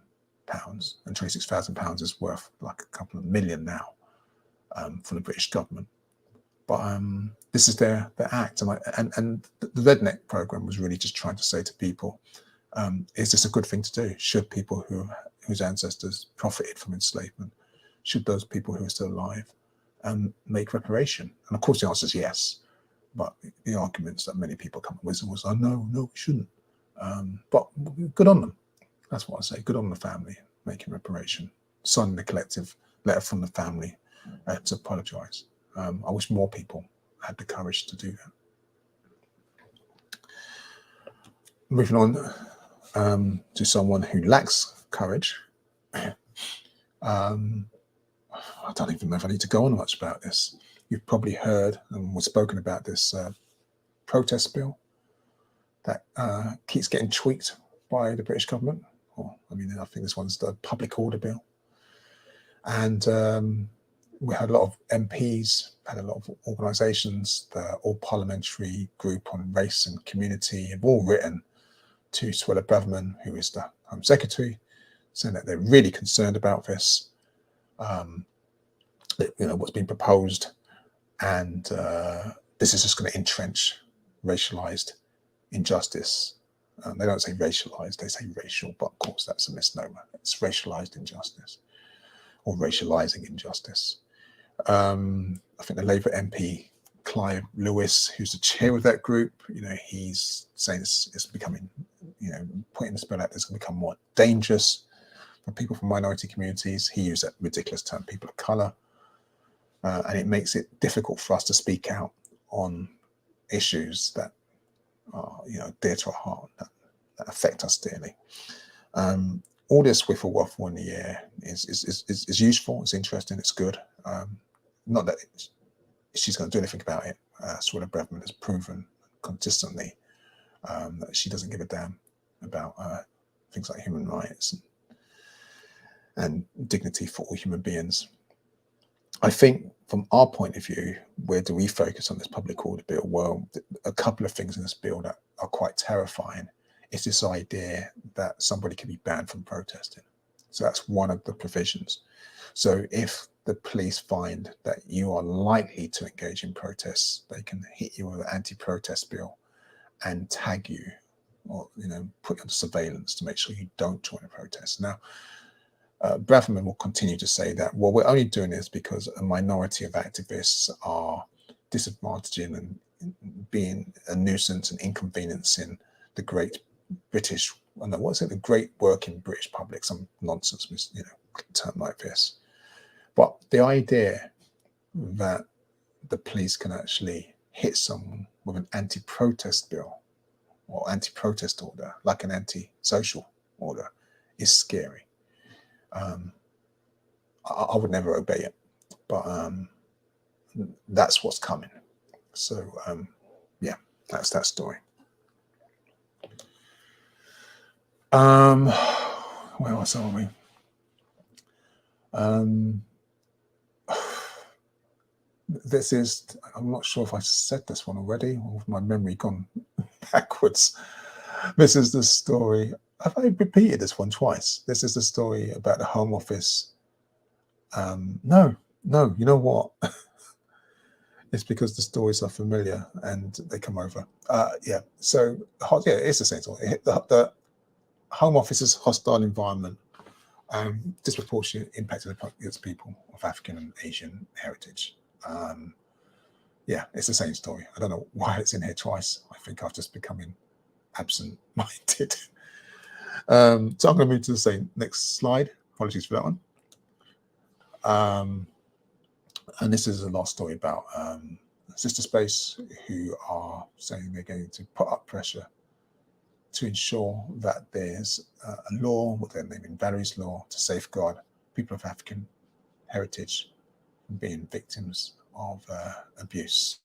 and £26,000 is worth like a couple of million now from the British government. But this is their act, and the Redneck program was really just trying to say to people, is this a good thing to do? Should people whose ancestors profited from enslavement, should those people who are still alive make reparation? And of course the answer is yes, but the arguments that many people come up with was, oh, no, we shouldn't. But good on them. That's what I say. Good on the family making reparation, signing the collective letter from the family to apologise. I wish more people had the courage to do that. Moving on to someone who lacks courage. I don't even know if I need to go on much about this. You've probably heard and was spoken about this protest bill that keeps getting tweaked by the British government. I think this one's the public order bill. And we had a lot of MPs, had a lot of organisations, the All Parliamentary Group on Race and Community have all written to Suella Braverman, who is the Home Secretary, saying that they're really concerned about this. What's been proposed, and this is just going to entrench racialized injustice. They don't say racialized, they say racial, but of course that's a misnomer. It's racialized injustice or racializing injustice. I think the Labour MP Clive Lewis, who's the chair of that group, he's saying it's becoming, putting this bill out, it's going to become more dangerous for people from minority communities. He used that ridiculous term, people of colour. And it makes it difficult for us to speak out on issues that are, dear to our heart, that affect us dearly. All this whiffle waffle in the air is useful, it's interesting, it's good. Not that she's going to do anything about it. Suella Braverman has proven consistently that she doesn't give a damn about things like human rights and dignity for all human beings. I think from our point of view, where do we focus on this public order bill? Well, a couple of things in this bill that are quite terrifying is this idea that somebody can be banned from protesting. So that's one of the provisions. So if the police find that you are likely to engage in protests, they can hit you with an anti-protest bill and tag you, or put you under surveillance to make sure you don't join a protest. Now, Braverman will continue to say that, well, we're only doing this because a minority of activists are disadvantaging and being a nuisance and inconveniencing the great British, the great working British public, some nonsense, term like this. But the idea that the police can actually hit someone with an anti-protest bill or anti-protest order, like an anti-social order, is scary. I would never obey it, but that's what's coming. So yeah, that's that story. Where else are we? This is, I'm not sure if I said this one already, or if my memory gone backwards. This is the story. Have I repeated this one twice? This is the story about the Home Office. No, you know what? It's because the stories are familiar and they come over. Yeah, so yeah, it's the same story. The Home Office's hostile environment disproportionately impacted against people of African and Asian heritage. Yeah, it's the same story. I don't know why it's in here twice. I think I've just becoming absent-minded. So I'm going to move to the next slide. Apologies for that one. And this is a last story about Sister Space, who are saying they're going to put up pressure to ensure that there's a law, what they're naming Valerie's Law, to safeguard people of African heritage from being victims of abuse.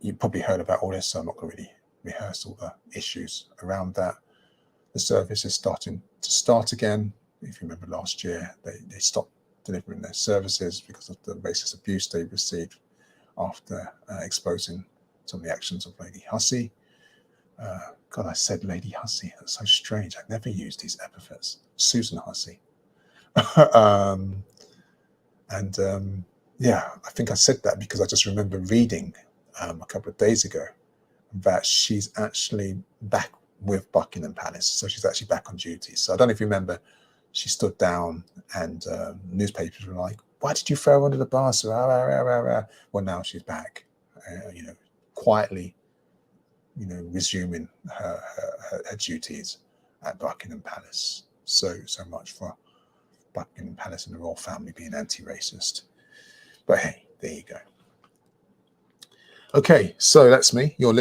You probably heard about all this, so I'm not going to really rehearse all the issues around that. The service is starting to start again. If you remember last year, they stopped delivering their services because of the racist abuse they received after exposing some of the actions of Lady Hussey. God, I said Lady Hussey. That's so strange. I never used these epithets. Susan Hussey. Yeah, I think I said that because I just remember reading a couple of days ago that she's actually back with Buckingham Palace. So she's actually back on duty. So I don't know if you remember, she stood down and newspapers were like, why did you throw her under the bus? Well, now she's back, quietly, resuming her duties at Buckingham Palace. So much for Buckingham Palace and the royal family being anti-racist. But hey, there you go. Okay, so that's me. You're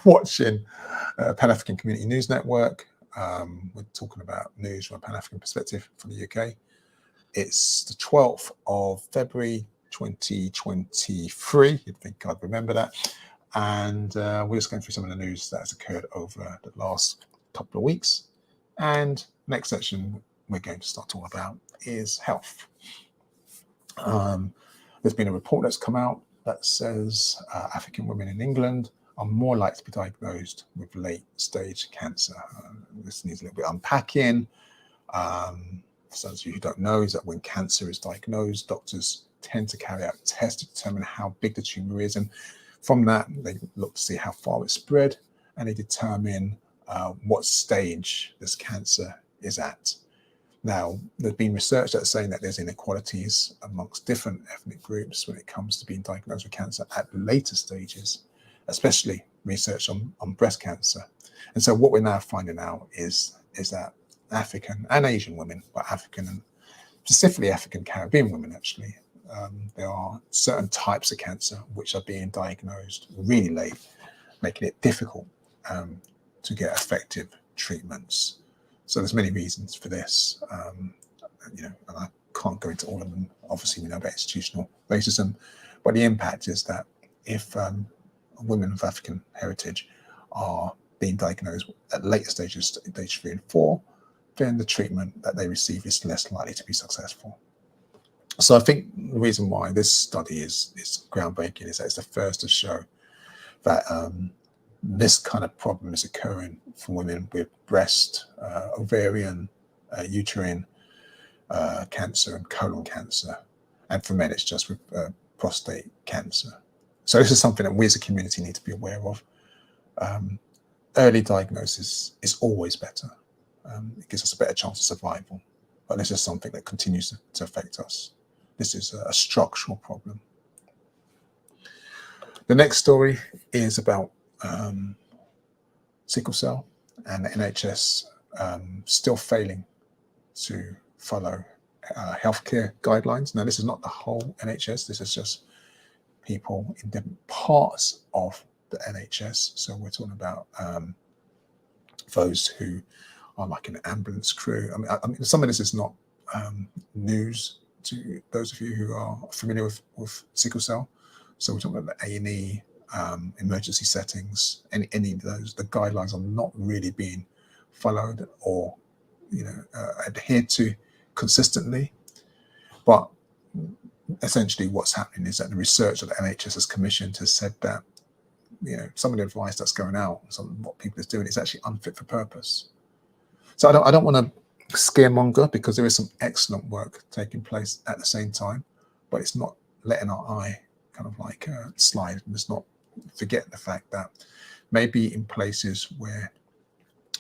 watching Pan-African Community News Network. We're talking about news from a Pan-African perspective from the UK. It's the 12th of February 2023. You'd think I'd remember that. And we're just going through some of the news that has occurred over the last couple of weeks. And next section we're going to start talking about is health. There's been a report that's come out that says African women in England are more likely to be diagnosed with late-stage cancer. This needs a little bit unpacking. For those of you who don't know, is that when cancer is diagnosed, doctors tend to carry out tests to determine how big the tumor is. And from that, they look to see how far it's spread, and they determine what stage this cancer is at. Now, there's been research that's saying that there's inequalities amongst different ethnic groups when it comes to being diagnosed with cancer at later stages, especially research on breast cancer. And so what we're now finding out is that African and Asian women, but African and specifically African Caribbean women, actually, there are certain types of cancer which are being diagnosed really late, making it difficult to get effective treatments. So there's many reasons for this, and I can't go into all of them. Obviously, we know about institutional racism, but the impact is that if women of African heritage are being diagnosed at later stages, stage 3 and 4, then the treatment that they receive is less likely to be successful. So I think the reason why this study is groundbreaking is that it's the first to show that this kind of problem is occurring for women with breast, ovarian, uterine cancer and colon cancer, and for men it's just with prostate cancer. So this is something that we as a community need to be aware of. Early diagnosis is always better. It gives us a better chance of survival, but this is something that continues to affect us. This is a structural problem. The next story is about sickle cell and the NHS still failing to follow healthcare guidelines. Now, this is not the whole NHS. This is just people in different parts of the NHS. So we're talking about those who are like an ambulance crew. I mean, some of this is not news to those of you who are familiar with sickle cell. So we're talking about the A&E, emergency settings, any of those. The guidelines are not really being followed or adhered to consistently. But essentially what's happening is that the research that the NHS has commissioned has said that some of the advice that's going out, some of what people are doing is actually unfit for purpose. So I don't want to scaremonger, because there is some excellent work taking place at the same time, but it's not letting our eye kind of like slide. Let's not forget the fact that maybe in places where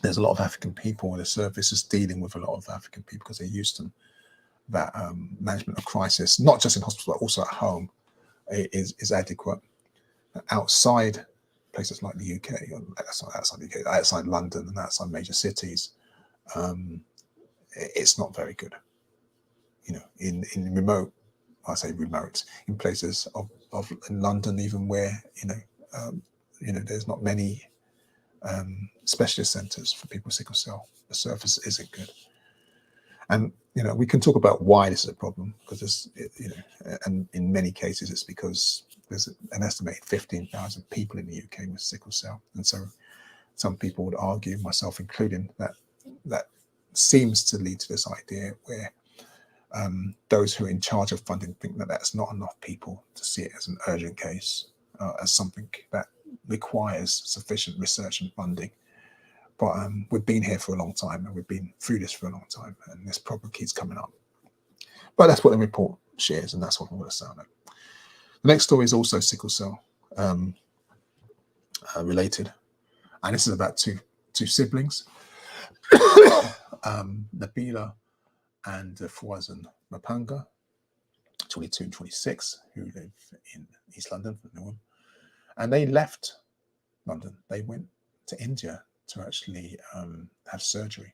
there's a lot of African people, where the service is dealing with a lot of African people because they're used to that management of crisis, not just in hospital, but also at home, is adequate. Outside places like the UK, or outside the UK, outside London and outside major cities, it's not very good. In remote, I say remote, in places of in London, even where there's not many specialist centres for people with sickle cell, the service isn't good. And we can talk about why this is a problem, because and in many cases it's because there's an estimated 15,000 people in the UK with sickle cell, and so some people would argue, myself including, that seems to lead to this idea where those who are in charge of funding think that that's not enough people to see it as an urgent case, as something that requires sufficient research and funding. But we've been here for a long time, and we've been through this for a long time, and this problem keeps coming up. But that's what the report shares, and that's what I'm going to say on it. The next story is also sickle cell related, and this is about two siblings, Nabila and Fawazan Mapanga, 22 and 26, who live in East London, and they left London. They went to India to actually have surgery.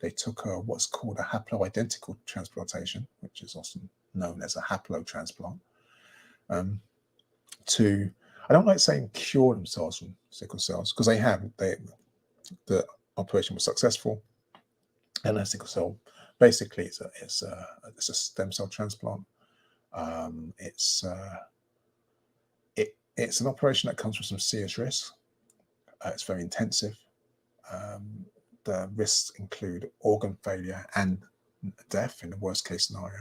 They took what's called a haploidentical transplantation, which is also known as a haplotransplant, to, I don't like saying cure themselves from sickle cells, because they have. The operation was successful, and their sickle cell, basically it's a stem cell transplant. It's an operation that comes with some serious risks. It's very intensive. The risks include organ failure and death in the worst case scenario.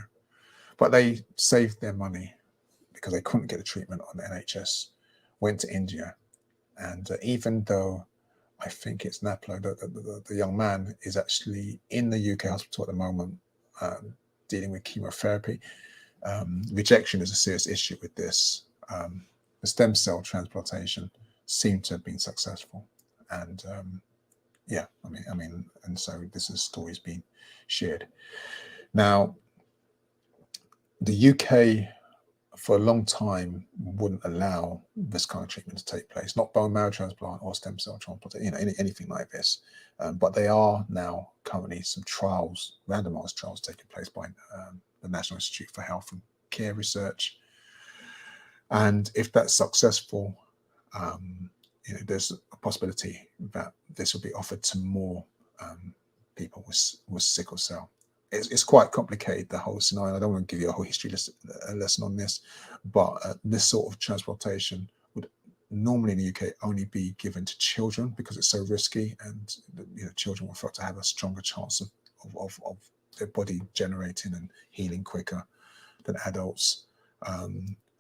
But they saved their money because they couldn't get the treatment on the NHS, went to India. And even though I think it's Naplo, the young man is actually in the UK hospital at the moment, dealing with chemotherapy. Rejection is a serious issue with this. The stem cell transplantation seemed to have been successful. And and so this is stories being shared. Now, the UK for a long time wouldn't allow this kind of treatment to take place, not bone marrow transplant or stem cell transplant, anything like this. But there are now currently some trials, randomized trials taking place by the National Institute for Health and Care Research. And if that's successful, there's a possibility that this will be offered to more people with sickle cell. It's quite complicated, the whole scenario. I don't want to give you a whole history lesson on this, but this sort of transplantation would normally in the UK only be given to children because it's so risky, and children were thought to have a stronger chance of their body generating and healing quicker than adults.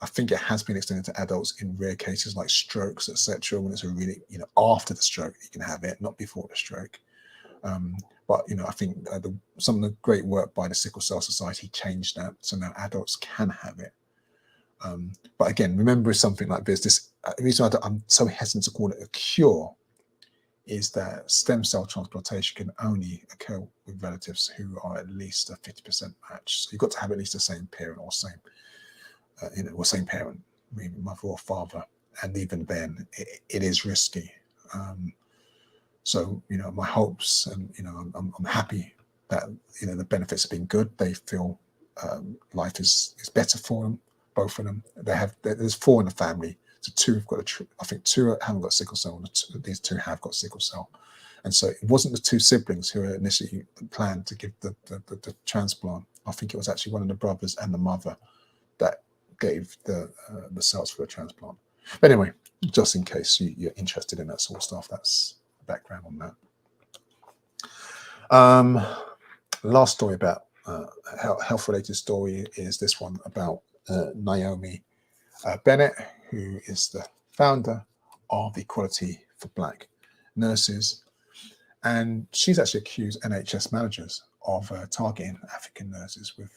I think it has been extended to adults in rare cases like strokes, etc. When it's a really, after the stroke, you can have it, not before the stroke. But I think some of the great work by the Sickle Cell Society changed that, so now adults can have it. But again, remember something like this. The reason I'm so hesitant to call it a cure is that stem cell transplantation can only occur with relatives who are at least a 50% match. So you've got to have at least the same parent or same parent, maybe mother or father, and even then, it is risky. So my hopes, and I'm happy that the benefits have been good. They feel life is better for them, both of them. There's 4 in the family. So 2 have got I think 2 haven't got sickle cell. These 2 have got sickle cell, and so it wasn't the 2 siblings who initially planned to give the transplant. I think it was actually one of the brothers and the mother that gave the cells for the transplant. But anyway, just in case you're interested in that sort of stuff, that's the background on that. Last story about health-related story is this one about Naomi Bennett, who is the founder of Equality for Black Nurses, and she's actually accused NHS managers of targeting African nurses with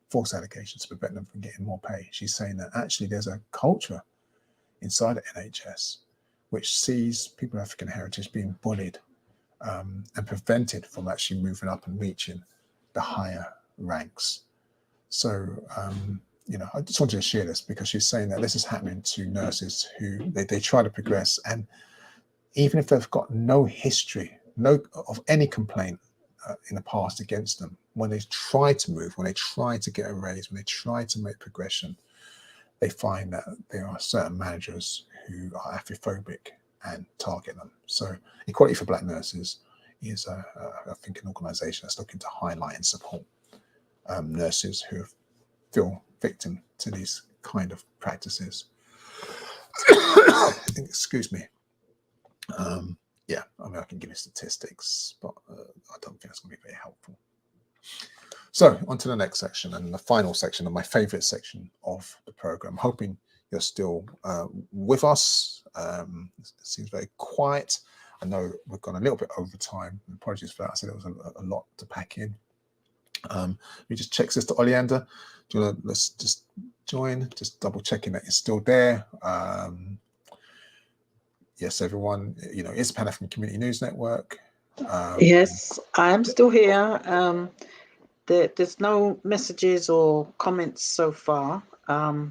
false allegations to prevent them from getting more pay. She's saying that actually there's a culture inside the NHS which sees people of African heritage being bullied and prevented from actually moving up and reaching the higher ranks. So I just wanted to share this because she's saying that this is happening to nurses who they try to progress, and even if they've got no history, of any complaint in the past against them, when they try to move, when they try to get a raise, when they try to make progression, they find that there are certain managers who are Afrophobic and target them. So Equality for Black Nurses is, I think, an organisation that's looking to highlight and support nurses who feel victim to these kind of practices. Excuse me. Yeah, I mean, I can give you statistics, but I don't think that's going to be very helpful. So on to the next section, and the final section, and my favorite section of the program. Hoping you're still with us. It seems very quiet. I know we've gone a little bit over time. Apologies for that. I said there was a lot to pack in. Let me just check Sister Oleander. Do you want to, let's just join, just double checking that you're still there. Yes, everyone, it's Pan-African Community News Network. Yes, I am still here. There's no messages or comments so far.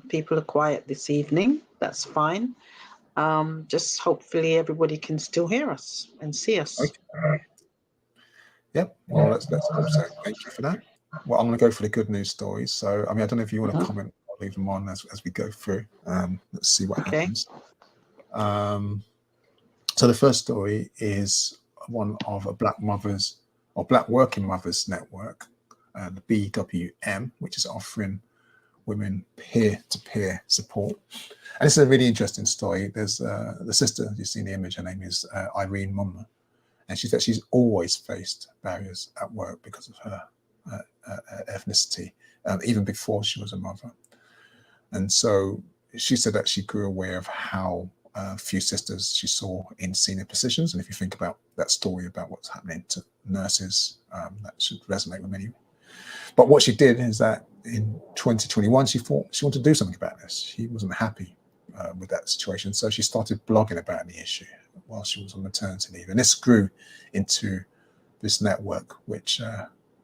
People are quiet this evening. That's fine. Just hopefully everybody can still hear us and see us. Okay. Yep. Well, let's hope so. Thank you for that. Well, I'm going to go for the good news stories. So, I mean, I don't know if you want to comment or leave them on as we go through. Let's see what happens. So the first story is one of a Black Mothers or Black Working Mothers Network, the BWM, which is offering women peer-to-peer support. And this is a really interesting story. There's the sister, you see in the image, her name is Irene Mumma, and she said she's always faced barriers at work because of her ethnicity, even before she was a mother. And so she said that she grew aware of how few sisters she saw in senior positions. And if you think about that story about what's happening to nurses, that should resonate with many. But what she did is that in 2021, she thought she wanted to do something about this. She wasn't happy with that situation. So she started blogging about the issue while she was on maternity leave. And this grew into this network, which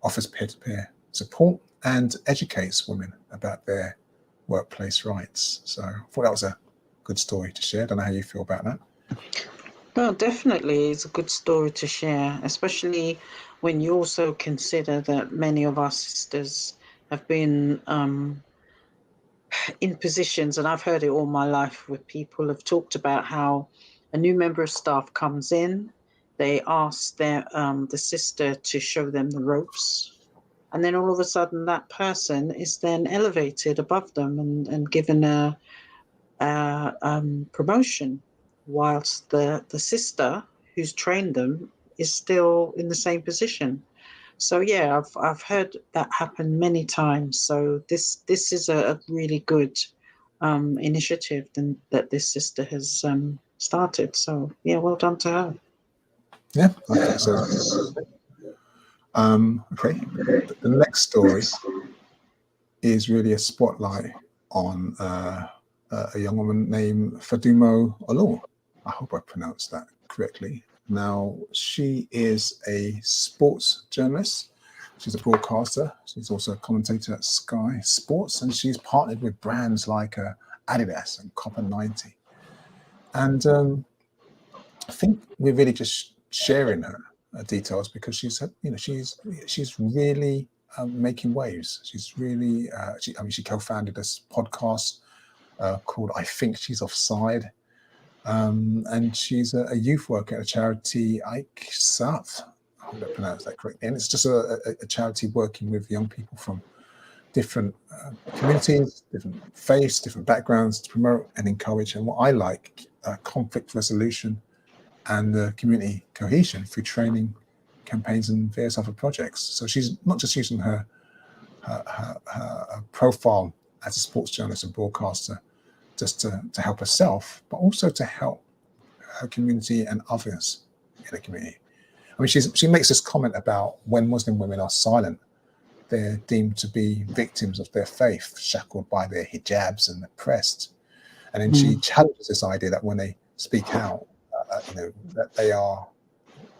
offers peer-to-peer support and educates women about their workplace rights. So I thought that was a good story to share. I don't know how you feel about that. No, definitely it's a good story to share, especially when you also consider that many of our sisters have been in positions, and I've heard it all my life, where people have talked about how a new member of staff comes in, they ask their the sister to show them the ropes, and then all of a sudden that person is then elevated above them and given a promotion, whilst the sister who's trained them is still in the same position. So yeah, I've heard that happen many times. So this is a really good initiative that this sister has started. So yeah, well done to her. Yeah, I think so. Okay, the next story is really a spotlight on a young woman named Fadumo Olo. I hope I pronounced that correctly. Now, she is a sports journalist. She's a broadcaster. She's also a commentator at Sky Sports, and she's partnered with brands like Adidas and Copper 90. And I think we're really just sharing her details because she's really making waves. She's really, she co-founded this podcast called "I Think She's Offside," and she's a youth worker at a charity, Ike South. I hope I pronounced that correctly. And it's just a charity working with young people from different communities, different faiths, different backgrounds to promote and encourage. And what I like, conflict resolution and the community cohesion through training, campaigns, and various other projects. So she's not just using her profile as a sports journalist and broadcaster just to help herself, but also to help her community and others in the community. I mean, she makes this comment about when Muslim women are silent, they're deemed to be victims of their faith, shackled by their hijabs and oppressed. And then she challenges this idea that when they speak out, that they are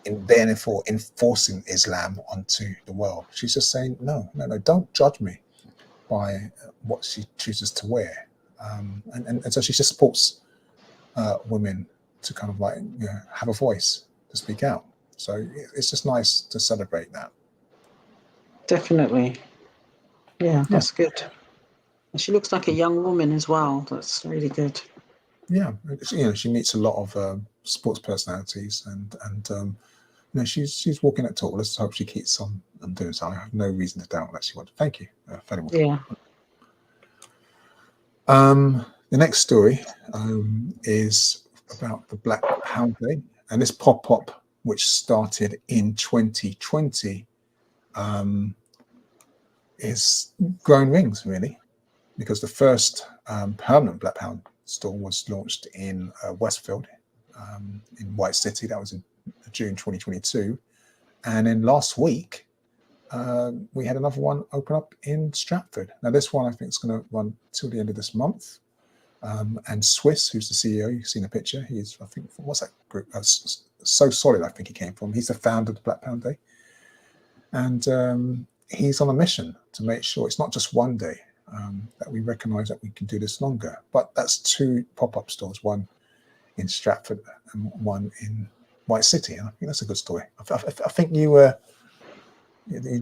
therefore enforcing Islam onto the world. She's just saying, no, don't judge me by what she chooses to wear. And so she just supports women to kind of like have a voice to speak out. So it's just nice to celebrate that. Definitely. Yeah, that's good. And she looks like a young woman as well. That's really good. Yeah, she meets a lot of sports personalities, and she's walking that talk. Let's hope she keeps on doing so. I have no reason to doubt that she would. Thank you, Fatima. Yeah. The next story is about the Black Pound Day, and this pop-up, which started in 2020, is growing rings really, because the first permanent Black Pound store was launched in Westfield, in White City. That was in June 2022, and then last week we had another one open up in Stratford. Now this one I think is going to run till the end of this month. And Swiss, who's the CEO, you've seen a picture. He's, I think, what's that group? So Solid, I think he came from. He's the founder of the Black Pound Day. And he's on a mission to make sure it's not just one day, that we recognise that we can do this longer. But that's two pop-up stores, one in Stratford and one in White City. And I think that's a good story. I think you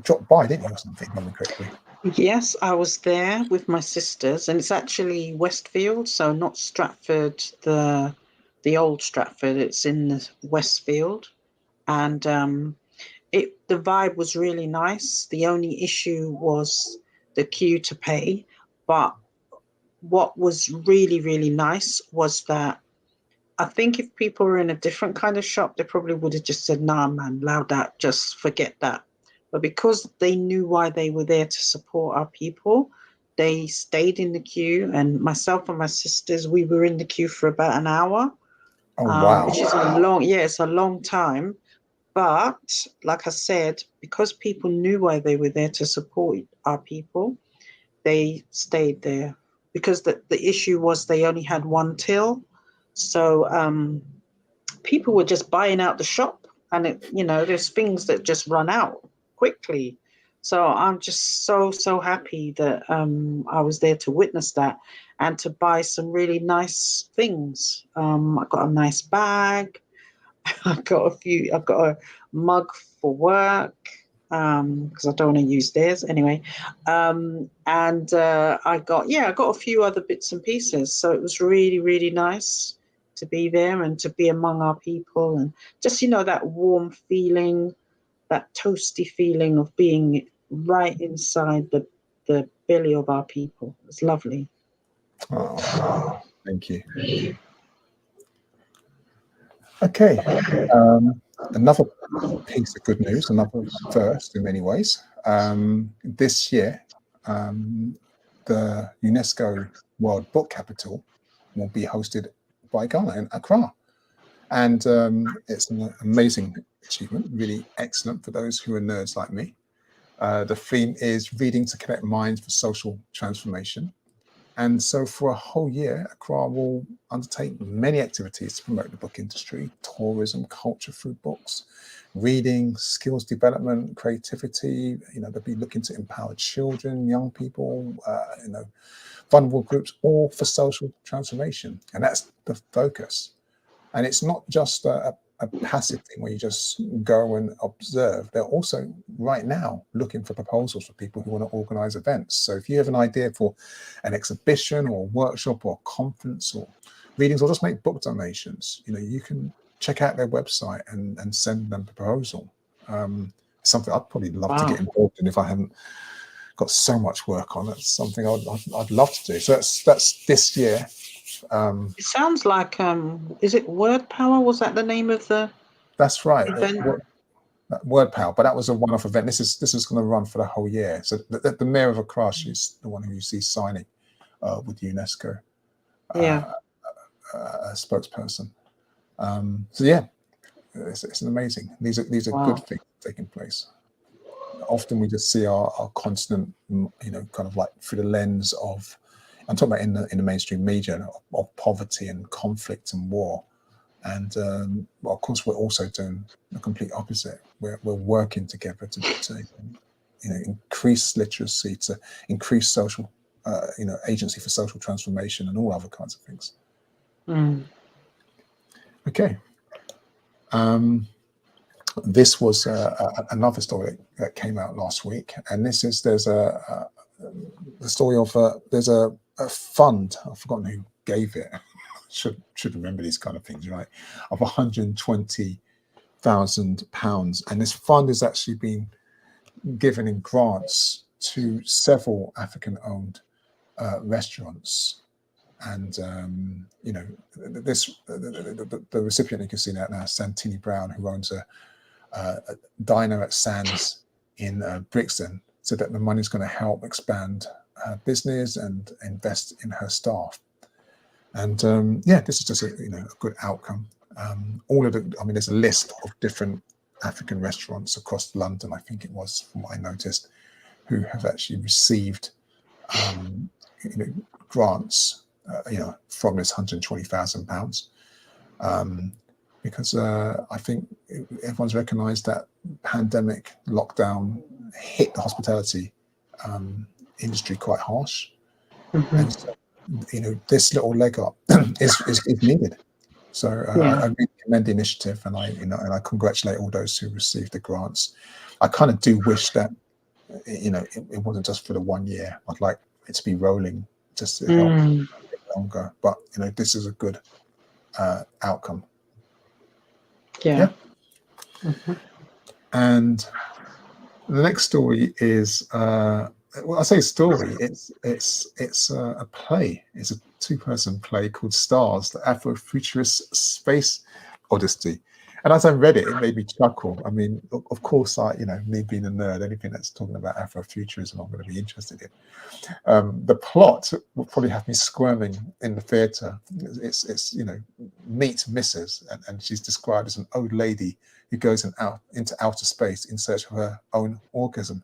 dropped by, didn't you, or something, if I remember correctly? Yes, I was there with my sisters, and it's actually Westfield, so not Stratford, the old Stratford. It's in the Westfield, and the vibe was really nice. The only issue was the queue to pay, but what was really, really nice was that I think if people were in a different kind of shop, they probably would have just said, nah, man, allow that, just forget that. But because they knew why they were there to support our people, they stayed in the queue. And myself and my sisters, we were in the queue for about an hour, Oh, wow. which is a long, it's a long time. But like I said, because people knew why they were there to support our people, they stayed there. Because the issue was they only had one till. So people were just buying out the shop, and there's things that just run out quickly. So I'm just so happy that I was there to witness that and to buy some really nice things. I got a nice bag. I've got a mug for work because I don't want to use theirs anyway. And I got a few other bits and pieces. So it was really, really nice to be there and to be among our people, and just that warm feeling, that toasty feeling of being right inside the belly of our people. It's lovely. Oh, Thank you. Okay. Another piece of good news, another first in many ways. This year, the UNESCO World Book Capital will be hosted by Ghana in Accra. And it's an amazing achievement, really excellent for those who are nerds like me. The theme is Reading to Connect Minds for Social Transformation. And so for a whole year, Accra will undertake many activities to promote the book industry, tourism, culture through books, reading, skills development, creativity. They'll be looking to empower children, young people, vulnerable groups, all for social transformation. And that's the focus. And it's not just a passive thing where you just go and observe. They're also right now looking for proposals for people who want to organize events. So if you have an idea for an exhibition or a workshop or a conference or readings, or just make book donations, you can check out their website and send them a proposal. Something I'd probably love to get involved in if I hadn't got so much work on. It's something I'd love to do. So that's this year. It sounds like, is it Word Power? Was that the name of the? That's right. Event? Word Power, but that was a one-off event. This is going to run for the whole year. So the mayor of Accra, she's the one who you see signing with UNESCO, Yeah. a spokesperson. So yeah, it's amazing. These are good things taking place. Often we just see our continent, kind of like through the lens of, I'm talking about in the mainstream media, of poverty and conflict and war. And well, of course, we're also doing the complete opposite. We're working together to increase literacy, to increase social, agency for social transformation, and all other kinds of things. Mm. Okay. This was another story that came out last week, and there's the story of there's a fund. I've forgotten who gave it. Should remember these kind of things, right? Of £120,000, and this fund is actually being given in grants to several African-owned restaurants. And the recipient, you can see that now, Santini Brown, who owns a diner at Sands in Brixton, said that the money is going to help expand her business and invest in her staff. And this is just a good outcome. There's a list of different African restaurants across London, I think it was, from what I noticed, who have actually received grants from this £120,000, because I think everyone's recognised that pandemic lockdown hit the hospitality industry quite harsh, and so, this little leg up is needed. So I really commend the initiative, and I congratulate all those who received the grants. I kind of do wish that it wasn't just for the 1 year. I'd like it to be rolling, just to help a bit longer. But this is a good outcome. Yeah. And the next story is I say story. It's a play. It's a 2-person play called Stars: The Afrofuturist Space Odyssey. And as I read it, it made me chuckle. I mean, of course, me being a nerd, anything that's talking about Afrofuturism, I'm going to be interested in. The plot will probably have me squirming in the theatre. It's meet Mrs. and she's described as an old lady who goes into outer space in search of her own orgasm.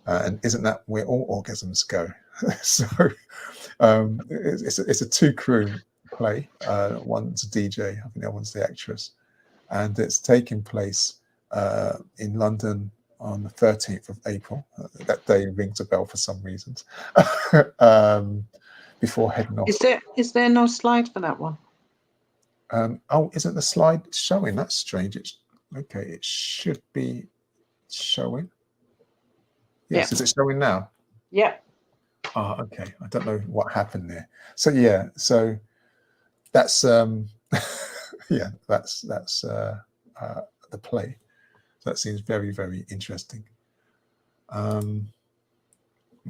And isn't that where all orgasms go? So it's a 2-crew play. One's a DJ, I think the other one's the actress, and it's taking place in London on the 13th of April. That day rings a bell for some reasons. Before heading off. Is there no slide for that one? Isn't the slide showing? That's strange. Okay. It should be showing. Yes, Is it showing now? Yeah. Okay. I don't know what happened there. So so that's that's the play. So that seems very, very interesting. What's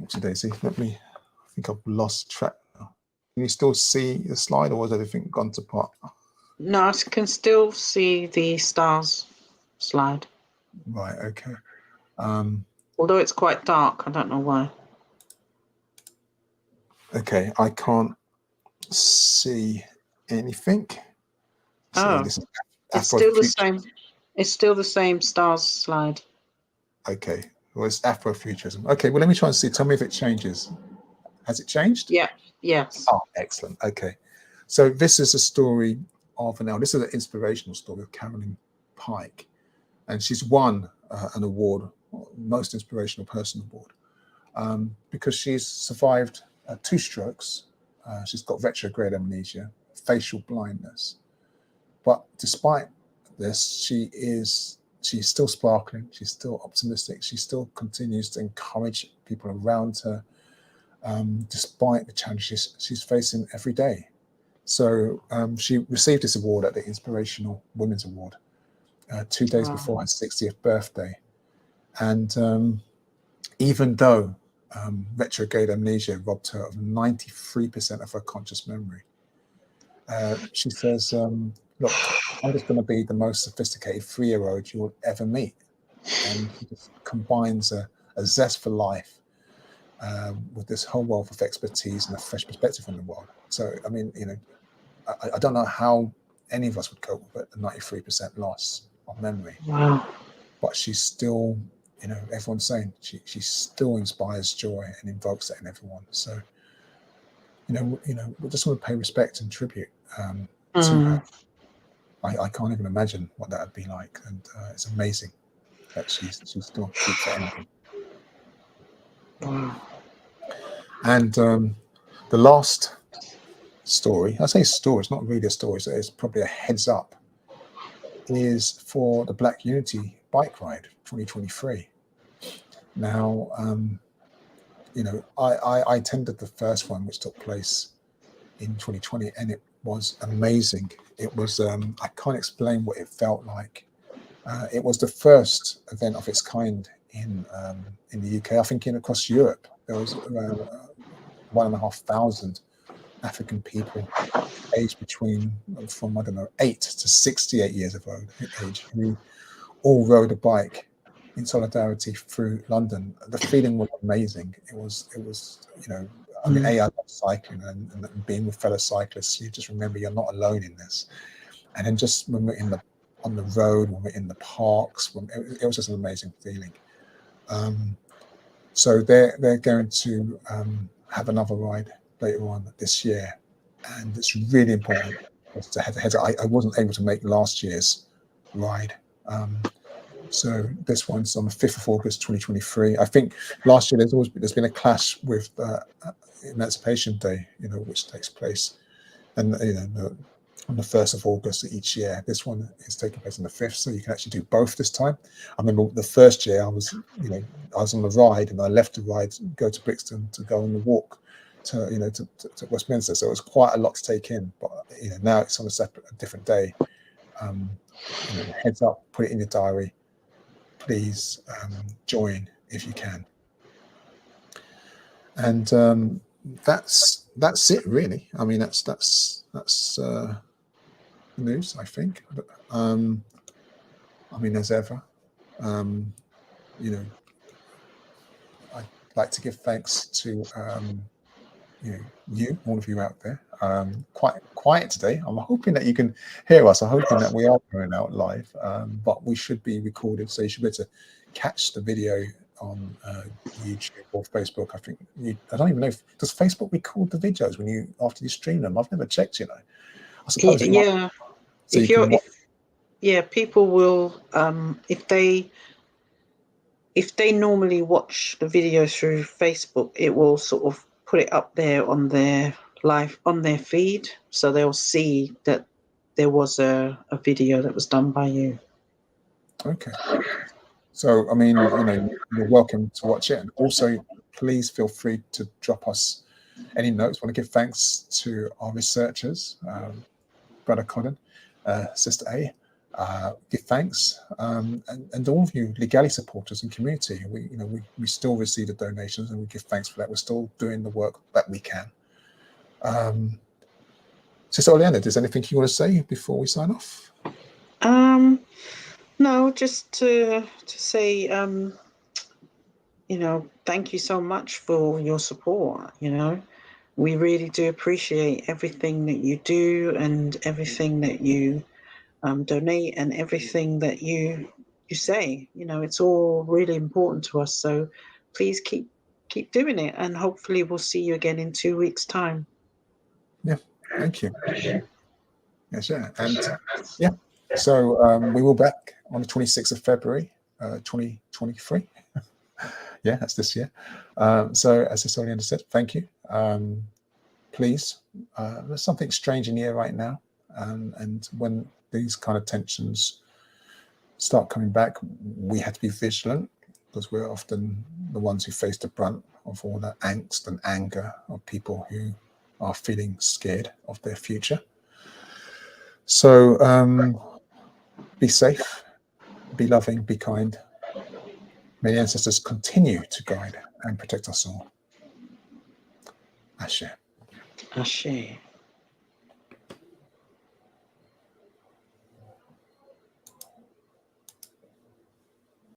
today? See, I think I've lost track now. Can you still see the slide, or has everything gone to pot? No, I can still see the stars slide. Right. Okay. Although it's quite dark, I don't know why. Okay. I can't see anything. So Oh, this is it's still the Afrofuturism. same. It's still the same stars slide. Okay. Well, it's Afrofuturism. Okay. Well, let me try and see. Tell me if it changes. Has it changed? Yeah. Yes. Oh, excellent. Okay. So this is a story of this is an inspirational story of Carolyn Pike, and she's won an award, most inspirational person award, because she's survived 2 strokes. She's got retrograde amnesia, facial blindness, but despite this, she's still sparkling. She's still optimistic. She still continues to encourage people around her, despite the challenges she's facing every day. So she received this award at the Inspirational Women's Award 2 days Wow. before her 60th birthday. And even though retrograde amnesia robbed her of 93% of her conscious memory, she says, look, I'm just going to be the most sophisticated 3-year-old you'll ever meet. And she just combines a zest for life with this whole wealth of expertise and a fresh perspective on the world. So, I mean, I don't know how any of us would cope with a 93% loss of memory. Wow. But she's still, everyone's saying she still inspires joy and invokes that in everyone. So, we just want to pay respect and tribute to her. I can't even imagine what that would be like, and it's amazing that she still keeps that energy. Wow. And the last story, I say story, it's not really a story, so it's probably a heads up, is for the Black Unity Bike Ride 2023. Now, I attended the first one, which took place in 2020, and it was amazing. It was, I can't explain what it felt like. It was the first event of its kind in the UK. I think across Europe, there was around 1,500 African people aged from, I don't know, 8 to 68 years of age, who all rode a bike in solidarity through London. The feeling was amazing. It was, I mean, I love cycling, and being with fellow cyclists, you just remember you're not alone in this. And then just when we're on the road, when we're in the parks, it was just an amazing feeling. So they're going to have another ride later on this year, and it's really important to head. I wasn't able to make last year's ride. So this one's on the 5th of August 2023. I think last year there's been a clash with Emancipation Day, which takes place, and on the 1st of August each year. This one is taking place on the 5th, so you can actually do both this time. I remember the first year I was on the ride, and I left the ride, go to Brixton to go on the walk to Westminster. So it was quite a lot to take in. But now it's on a different day. Heads up, put it in your diary. Please join if you can. And that's it, really. I mean, that's news, I think. I mean, as ever, I'd like to give thanks to all of you out there. Quite quiet today. I'm hoping that you can hear us. I'm hoping that we are going out live, but we should be recorded, so you should be able to catch the video on YouTube or Facebook. I think I don't even know does Facebook record the videos after you stream them? I've never checked. I suppose it might. Yeah. So People will if they normally watch the video through Facebook, it will sort of put it up there on their feed, so they'll see that there was a video that was done by you. Okay. So, I mean, you're welcome to watch it. And also, please feel free to drop us any notes. I want to give thanks to our researchers, Brother Colin, Sister A. Give thanks, and all of you Legali supporters and community. We still receive the donations, and we give thanks for that. We're still doing the work that we can. Sister Oleander, there's anything you want to say before we sign off? No, just to say, thank you so much for your support. We really do appreciate everything that you do and everything that you donate and everything that you say. It's all really important to us. So please keep doing it, and hopefully we'll see you again in 2 weeks' time. Yeah, thank you. Yes, yeah, and yeah. So we will be back on the 26th of February, 2023. Yeah, that's this year. So as Sister Oleander said, thank you. Please, there's something strange in the air right now, and when these kind of tensions start coming back, we have to be vigilant, because we're often the ones who face the brunt of all that angst and anger of people who are feeling scared of their future. So be safe, be loving, be kind. May the ancestors continue to guide and protect us all. Ashe. Ashe.